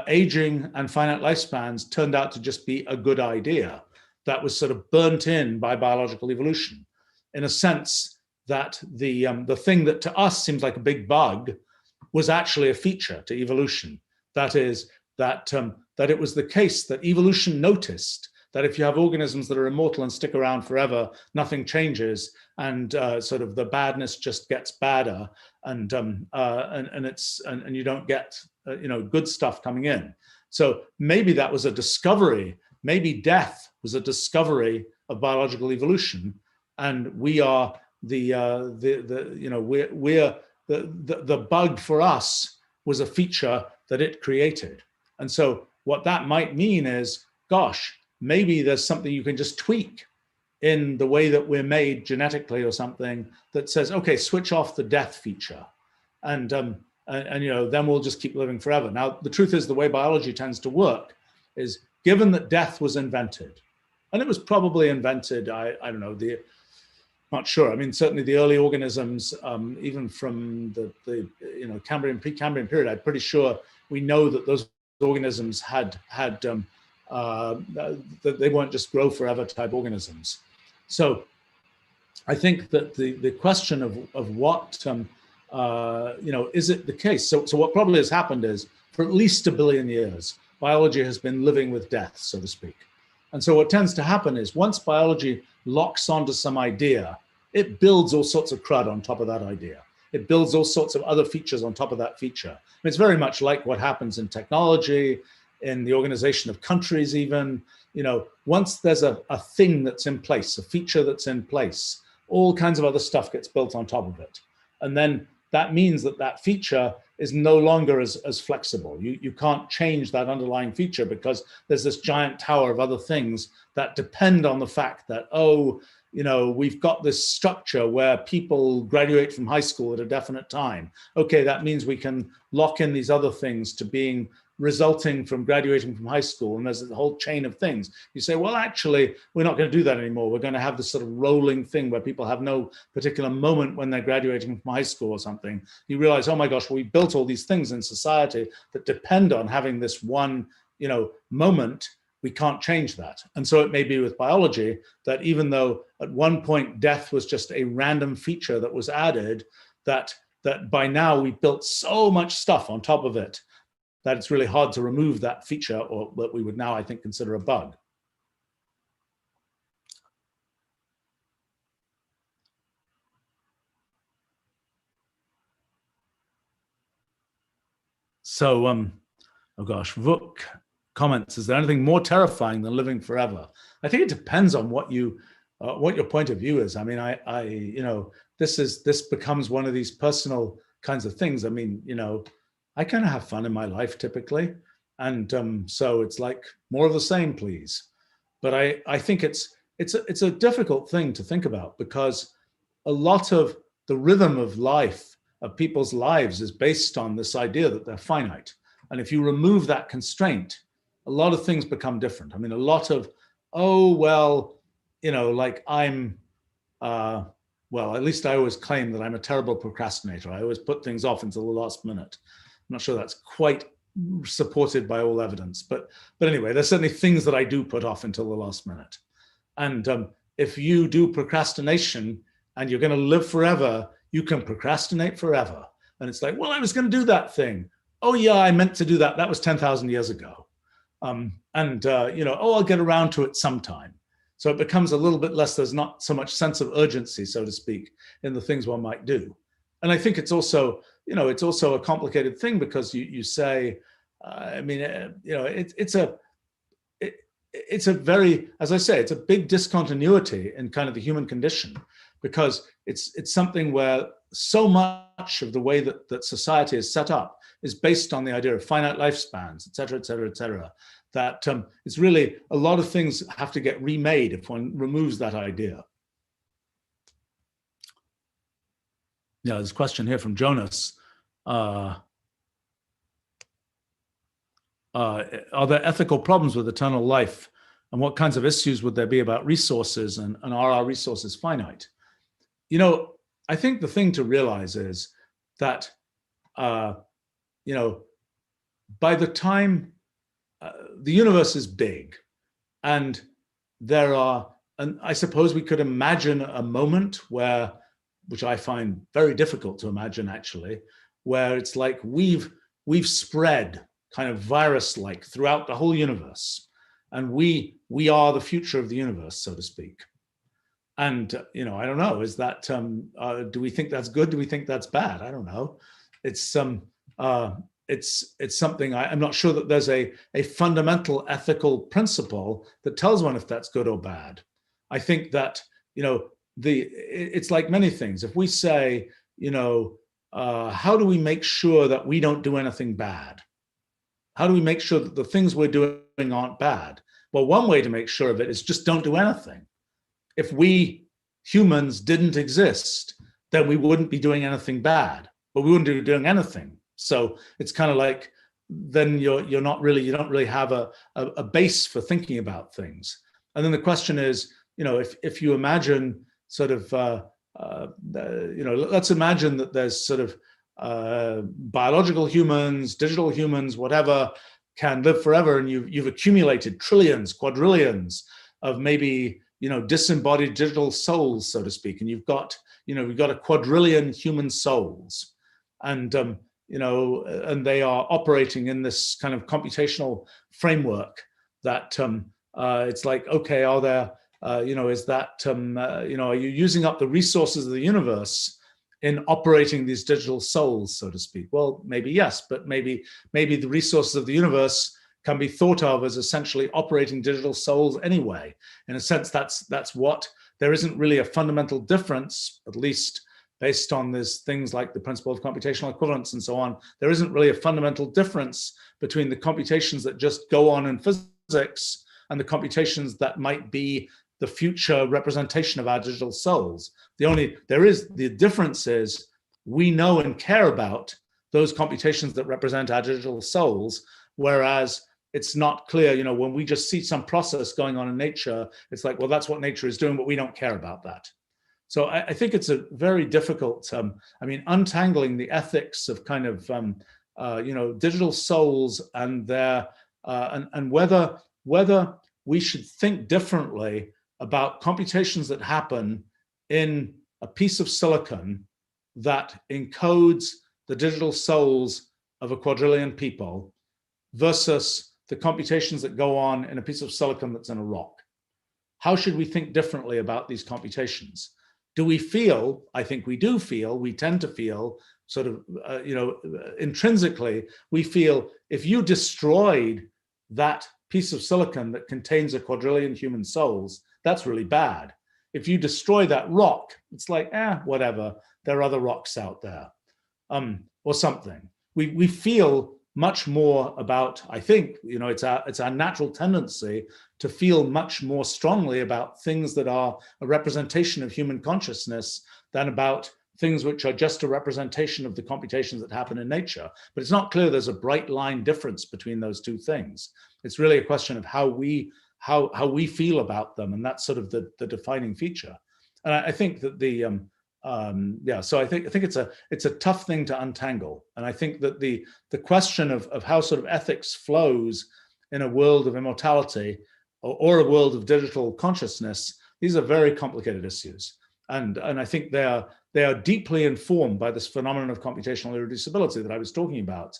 aging and finite lifespans turned out to just be a good idea that was sort of burnt in by biological evolution, in a sense that the thing that to us seems like a big bug was actually a feature to evolution? That is, that it was the case that evolution noticed that if you have organisms that are immortal and stick around forever, nothing changes, and sort of the badness just gets badder, and you don't get good stuff coming in. So maybe that was a discovery. Maybe death was a discovery of biological evolution, and we are the bug for us was a feature that it created. And so what that might mean is, gosh, maybe there's something you can just tweak in the way that we're made genetically or something that says, okay, switch off the death feature. And then we'll just keep living forever. Now, the truth is, the way biology tends to work is, given that death was invented, and it was probably invented, I don't know, not sure. I mean, certainly the early organisms, even from the Cambrian, pre-Cambrian period, I'm pretty sure we know that those organisms had that they weren't just grow forever type organisms. So I think that the question of what, is it the case? So what probably has happened is, for at least 1 billion years, biology has been living with death, so to speak. And so what tends to happen is, once biology locks onto some idea, it builds all sorts of crud on top of that idea. It builds all sorts of other features on top of that feature. It's very much like what happens in technology, in the organization of countries even. Once there's a thing that's in place, a feature that's in place, all kinds of other stuff gets built on top of it. And then that means that that feature is no longer as flexible. You can't change that underlying feature, because there's this giant tower of other things that depend on the fact that, we've got this structure where people graduate from high school at a definite time. Okay, that means we can lock in these other things to being resulting from graduating from high school, and there's a whole chain of things. You say, well, actually, we're not going to do that anymore. We're going to have this sort of rolling thing where people have no particular moment when they're graduating from high school or something. You realize, oh my gosh, well, we built all these things in society that depend on having this one, moment. We can't change that. And so it may be with biology that, even though at one point death was just a random feature that was added, that by now we've built so much stuff on top of it that it's really hard to remove that feature, or what we would now, I think, consider a bug. So, oh gosh, Vuk comments, is there anything more terrifying than living forever? I think it depends on what your point of view is. I mean, this becomes one of these personal kinds of things. I mean, I kind of have fun in my life typically. And so it's like, more of the same, please. But I think it's a difficult thing to think about, because a lot of the rhythm of life, of people's lives, is based on this idea that they're finite. And if you remove that constraint, a lot of things become different. I mean, a lot of, like I'm, well, at least I always claim that I'm a terrible procrastinator. I always put things off until the last minute. I'm not sure that's quite supported by all evidence, but anyway, there's certainly things that I do put off until the last minute. And if you do procrastination and you're going to live forever, you can procrastinate forever. And it's like, well, I was going to do that thing. Oh yeah, I meant to do that. That was 10,000 years ago. I'll get around to it sometime. So it becomes a little bit less, there's not so much sense of urgency, so to speak, in the things one might do. And I think it's also, it's also a complicated thing, because you say, it's a very, as I say, it's a big discontinuity in kind of the human condition, because it's something where so much of the way that society is set up is based on the idea of finite lifespans, et cetera, et cetera, et cetera, that it's really, a lot of things have to get remade if one removes that idea. Yeah, there's a question here from Jonas. Are there ethical problems with eternal life? And what kinds of issues would there be about resources? And are our resources finite? I think the thing to realize is that, by the time the universe is big, and and I suppose we could imagine a moment where, which I find very difficult to imagine actually, where it's like we've spread kind of virus-like throughout the whole universe, and we are the future of the universe, so to speak. And I don't know, is that do we think that's good? Do we think that's bad? I don't know. It's something I'm not sure that there's a fundamental ethical principle that tells one if that's good or bad. I think that it's like many things. If we say, how do we make sure that we don't do anything bad? How do we make sure that the things we're doing aren't bad? Well, one way to make sure of it is just don't do anything. If we humans didn't exist, then we wouldn't be doing anything bad, but we wouldn't be doing anything. So it's kind of like, then you don't really have a base for thinking about things. And then the question is, if you imagine sort of, let's imagine that there's sort of biological humans, digital humans, whatever, can live forever, and you've accumulated trillions, quadrillions of maybe disembodied digital souls, so to speak, and we've got a quadrillion human souls, and and they are operating in this kind of computational framework that it's like, okay, are there are you using up the resources of the universe in operating these digital souls, so to speak? Well, maybe yes, but maybe the resources of the universe can be thought of as essentially operating digital souls anyway. In a sense, that's what, there isn't really a fundamental difference, at least based on these things like the principle of computational equivalence and so on. There isn't really a fundamental difference between the computations that just go on in physics and the computations that might be the future representation of our digital souls. The difference is we know and care about those computations that represent our digital souls, whereas it's not clear, when we just see some process going on in nature, it's like, well, that's what nature is doing, but we don't care about that. So I think it's a very difficult, untangling the ethics of kind of, digital souls and their, and whether we should think differently about computations that happen in a piece of silicon that encodes the digital souls of a quadrillion people versus the computations that go on in a piece of silicon that's in a rock. How should we think differently about these computations? Do we feel, I think we do feel, we tend to feel sort of, intrinsically, we feel if you destroyed that piece of silicon that contains a quadrillion human souls, that's really bad. If you destroy that rock, it's like, whatever, there are other rocks out there, or something. We feel much more about, I think, it's our natural tendency to feel much more strongly about things that are a representation of human consciousness than about things which are just a representation of the computations that happen in nature. But it's not clear there's a bright line difference between those two things. It's really a question of how we feel about them, and that's sort of the defining feature. And I think that so I think it's a tough thing to untangle. And I think that the question of how sort of ethics flows in a world of immortality or a world of digital consciousness, these are very complicated issues. And I think they are deeply informed by this phenomenon of computational irreducibility that I was talking about,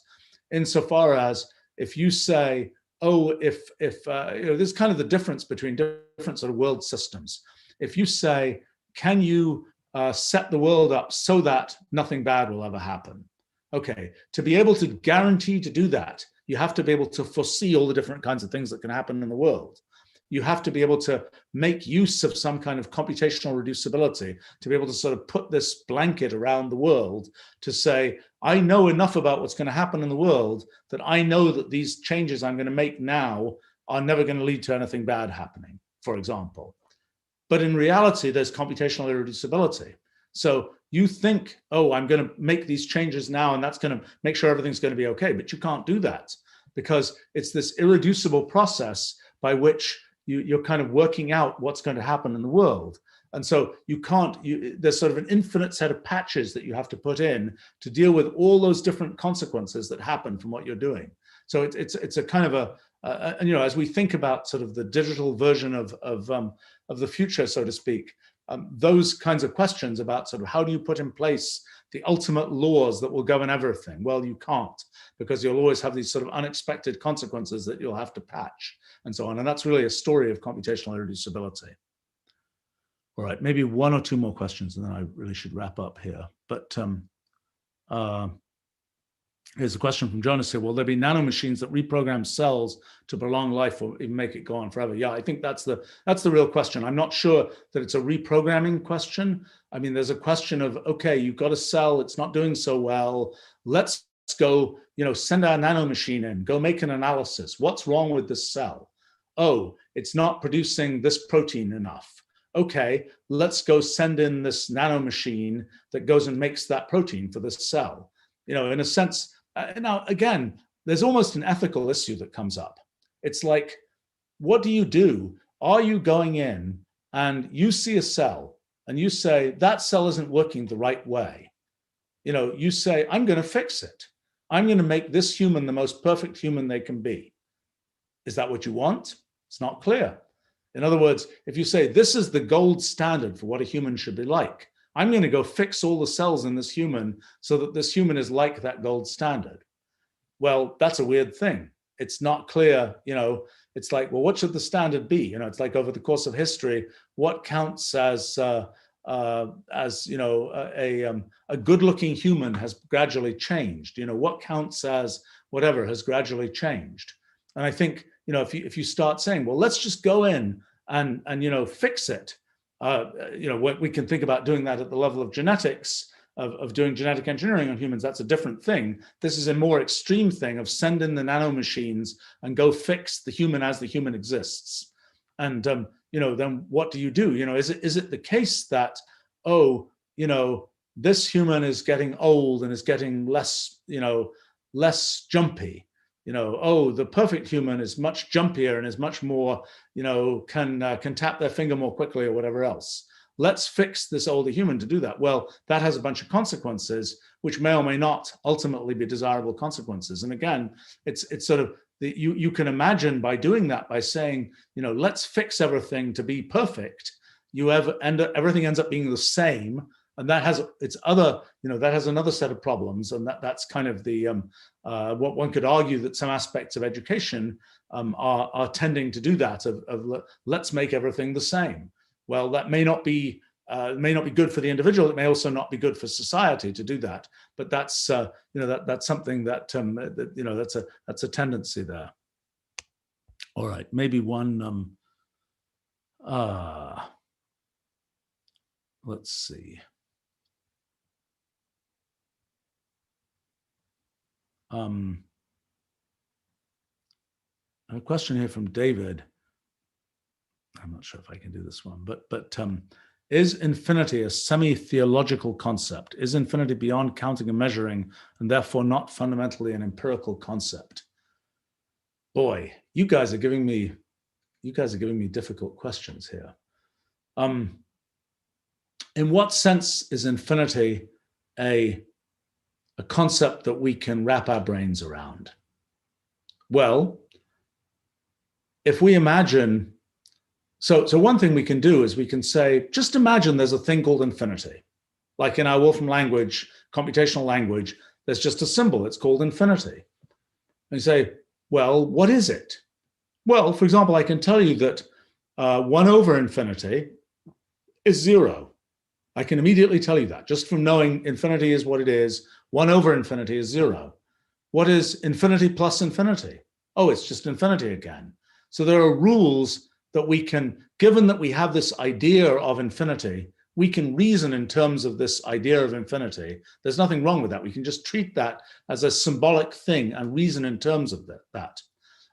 insofar as if you say, there's kind of the difference between different sort of world systems. If you say, can you set the world up so that nothing bad will ever happen? Okay, to be able to guarantee to do that, you have to be able to foresee all the different kinds of things that can happen in the world. You have to be able to make use of some kind of computational reducibility to be able to sort of put this blanket around the world to say, I know enough about what's going to happen in the world that I know that these changes I'm going to make now are never going to lead to anything bad happening, for example. But in reality, there's computational irreducibility. So you think, I'm going to make these changes now and that's going to make sure everything's going to be okay. But you can't do that because it's this irreducible process by which you're kind of working out what's going to happen in the world. And so you can't, there's sort of an infinite set of patches that you have to put in to deal with all those different consequences that happen from what you're doing. So it's a kind of as we think about sort of the digital version of the future, so to speak, those kinds of questions about sort of how do you put in place the ultimate laws that will govern everything? Well, you can't, because you'll always have these sort of unexpected consequences that you'll have to patch and so on. And that's really a story of computational irreducibility. All right, maybe one or two more questions and then I really should wrap up here. But Here's a question from Jonas here. Will there be nanomachines that reprogram cells to prolong life or even make it go on forever? Yeah, I think that's the real question. I'm not sure that it's a reprogramming question. I mean, there's a question of, okay, you've got a cell, it's not doing so well. Let's go, send our nanomachine in, go make an analysis. What's wrong with this cell? Oh, it's not producing this protein enough. Okay, let's go send in this nanomachine that goes and makes that protein for this cell. In a sense, now, again, there's almost an ethical issue that comes up. It's like, what do you do? Are you going in and you see a cell and you say, that cell isn't working the right way? You say, I'm going to fix it. I'm going to make this human the most perfect human they can be. Is that what you want? It's not clear. In other words, if you say, this is the gold standard for what a human should be like, I'm going to go fix all the cells in this human so that this human is like that gold standard. Well, that's a weird thing. It's not clear, it's like, well, what should the standard be? It's like over the course of history, what counts as a good-looking human has gradually changed. What counts as whatever has gradually changed. And I think, if you start saying, well, let's just go in and fix it, we can think about doing that at the level of genetics, of doing genetic engineering on humans. That's a different thing. This is a more extreme thing of send in the nanomachines and go fix the human as the human exists. And then what do? Is it the case that, this human is getting old and is getting less jumpy? The perfect human is much jumpier and is much more, can tap their finger more quickly or whatever else. Let's fix this older human to do that. Well, that has a bunch of consequences, which may or may not ultimately be desirable consequences. And again, it's sort of, you can imagine by doing that, by saying, let's fix everything to be perfect, everything ends up being the same. And that has its other, that has another set of problems. And that's kind of the, what one could argue that some aspects of education are tending to do that, of let's make everything the same. Well, that may not be good for the individual. It may also not be good for society to do that. But that's, that's something that, that's a tendency there. All right, maybe one, let's see. A question here from David. I'm not sure if I can do this one, but is infinity a semi-theological concept? Is infinity beyond counting and measuring, and therefore not fundamentally an empirical concept? Boy, you guys are giving me difficult questions here. In what sense is infinity a concept that we can wrap our brains around? Well, if we imagine, so one thing we can do is we can say, just imagine there's a thing called infinity. Like in our Wolfram language, computational language, there's just a symbol, it's called infinity. And you say, well, what is it? Well, for example, I can tell you that 1 over infinity is 0. I can immediately tell you that, just from knowing infinity is what it is. 1 over infinity is 0. What is infinity plus infinity? Oh, it's just infinity again. So there are rules that we can, given that we have this idea of infinity, we can reason in terms of this idea of infinity. There's nothing wrong with that. We can just treat that as a symbolic thing and reason in terms of that.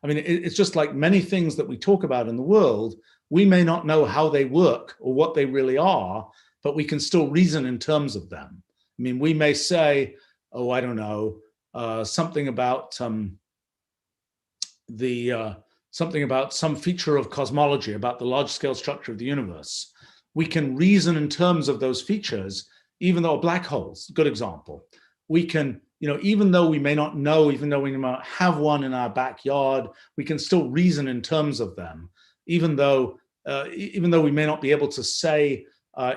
I mean, it's just like many things that we talk about in the world, we may not know how they work or what they really are, but we can still reason in terms of them. I mean, we may say, oh, I don't know, something about something about some feature of cosmology, about the large-scale structure of the universe. We can reason in terms of those features, even though black holes, good example. We can, even though we may not know, even though we may not have one in our backyard, we can still reason in terms of them, even though we may not be able to say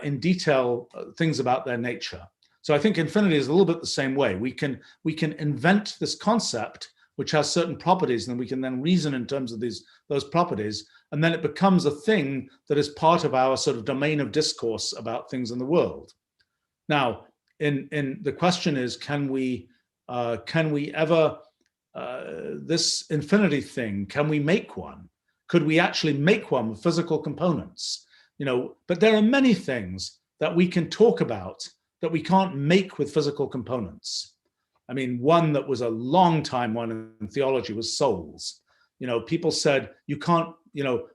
in detail things about their nature. So I think infinity is a little bit the same way. We can invent this concept which has certain properties, and we can then reason in terms of those properties, and then it becomes a thing that is part of our sort of domain of discourse about things in the world. Now, in the question is, can we can we ever, this infinity thing, can we make one? Could we actually make one with physical components? But there are many things that we can talk about that we can't make with physical components. I mean, one that was a long time one in theology was souls. People said, you can't,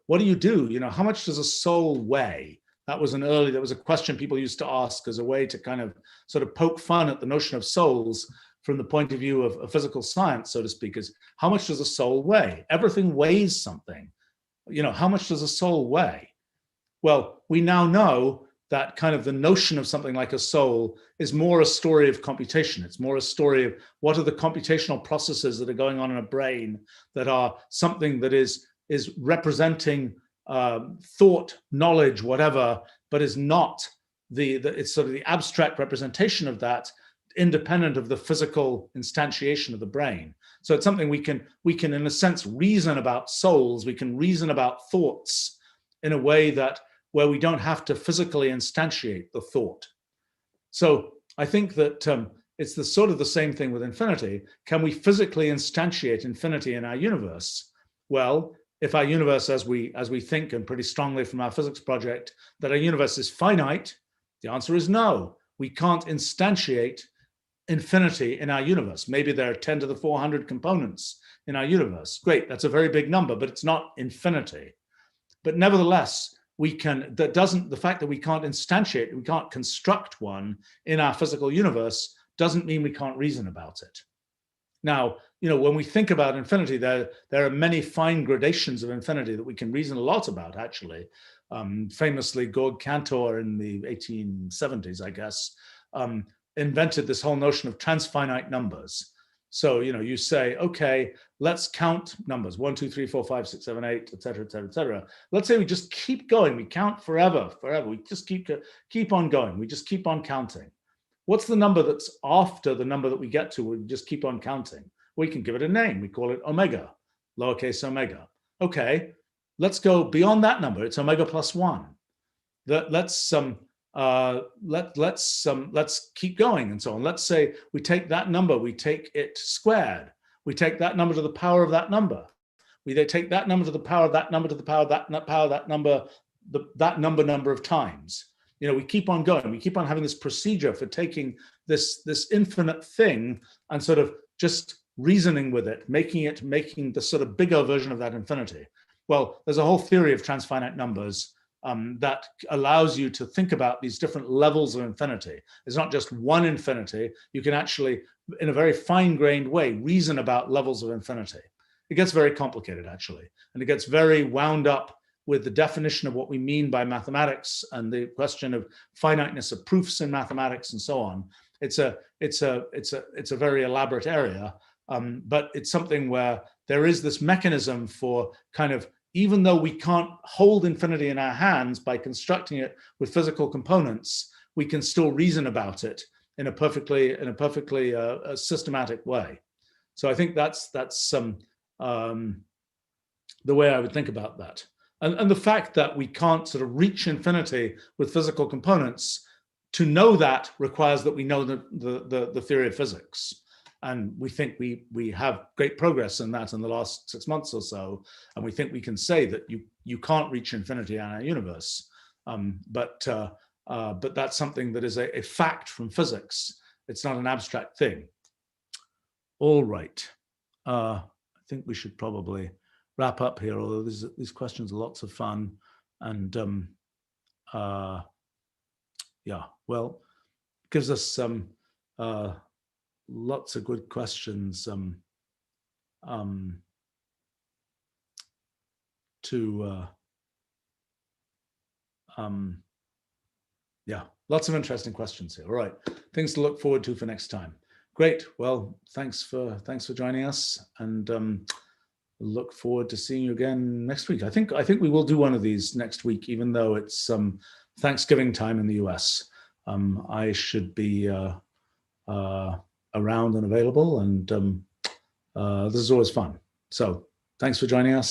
what do you do? How much does a soul weigh? That was a question people used to ask as a way to kind of sort of poke fun at the notion of souls from the point of view of physical science, so to speak, is how much does a soul weigh? Everything weighs something. How much does a soul weigh? Well, we now know that kind of the notion of something like a soul is more a story of computation. It's more a story of what are the computational processes that are going on in a brain that are something that is representing thought, knowledge, whatever, but is not it's sort of the abstract representation of that, independent of the physical instantiation of the brain. So it's something we can in a sense reason about souls. We can reason about thoughts in a way where we don't have to physically instantiate the thought. So I think that it's the sort of the same thing with infinity. Can we physically instantiate infinity in our universe? Well, if our universe, as we think, and pretty strongly from our physics project, that our universe is finite, the answer is no. We can't instantiate infinity in our universe. Maybe there are 10 to the 400 components in our universe. Great, that's a very big number, but it's not infinity. But nevertheless, the fact that we can't instantiate, we can't construct one in our physical universe doesn't mean we can't reason about it. Now, when we think about infinity, there are many fine gradations of infinity that we can reason a lot about, actually. Famously, Georg Cantor in the 1870s, I guess, invented this whole notion of transfinite numbers. So, you say, okay, let's count numbers, 1, 2, 3, 4, 5, 6, 7, 8, et cetera, et cetera, et cetera. Let's say we just keep going. We count forever. We just keep on going. We just keep on counting. What's the number that's after the number that we get to? We just keep on counting. We can give it a name. We call it omega, lowercase omega. Okay, let's go beyond that number. It's omega plus 1. Let's keep going and so on. Let's say we take that number, we take it squared. We take that number to the power of that number. We take that number to the power of that number to the power of that power of that number, that number of times. We keep on going. We keep on having this procedure for taking this infinite thing and sort of just reasoning with it, making the sort of bigger version of that infinity. Well, there's a whole theory of transfinite numbers that allows you to think about these different levels of infinity. It's not just one infinity. You can actually, in a very fine-grained way, reason about levels of infinity. It gets very complicated, actually, and it gets very wound up with the definition of what we mean by mathematics and the question of finiteness of proofs in mathematics and so on. It's a very elaborate area, but it's something where there is this mechanism for kind of, even though we can't hold infinity in our hands by constructing it with physical components, we can still reason about it in a perfectly systematic way. So I think that's the way I would think about that. And the fact that we can't sort of reach infinity with physical components, to know that requires that we know the theory of physics. And we think we have great progress in that in the last 6 months or so. And we think we can say that you can't reach infinity in our universe. But that's something that is a fact from physics. It's not an abstract thing. All right. I think we should probably wrap up here, although these questions are lots of fun. And yeah, well, gives us some lots of good questions yeah, lots of interesting questions here. All right, things to look forward to for next time. Great. Well, thanks for joining us, and look forward to seeing you again next week. I think we will do one of these next week, even though it's Thanksgiving time in the US. I should be around and available, and this is always fun. So thanks for joining us.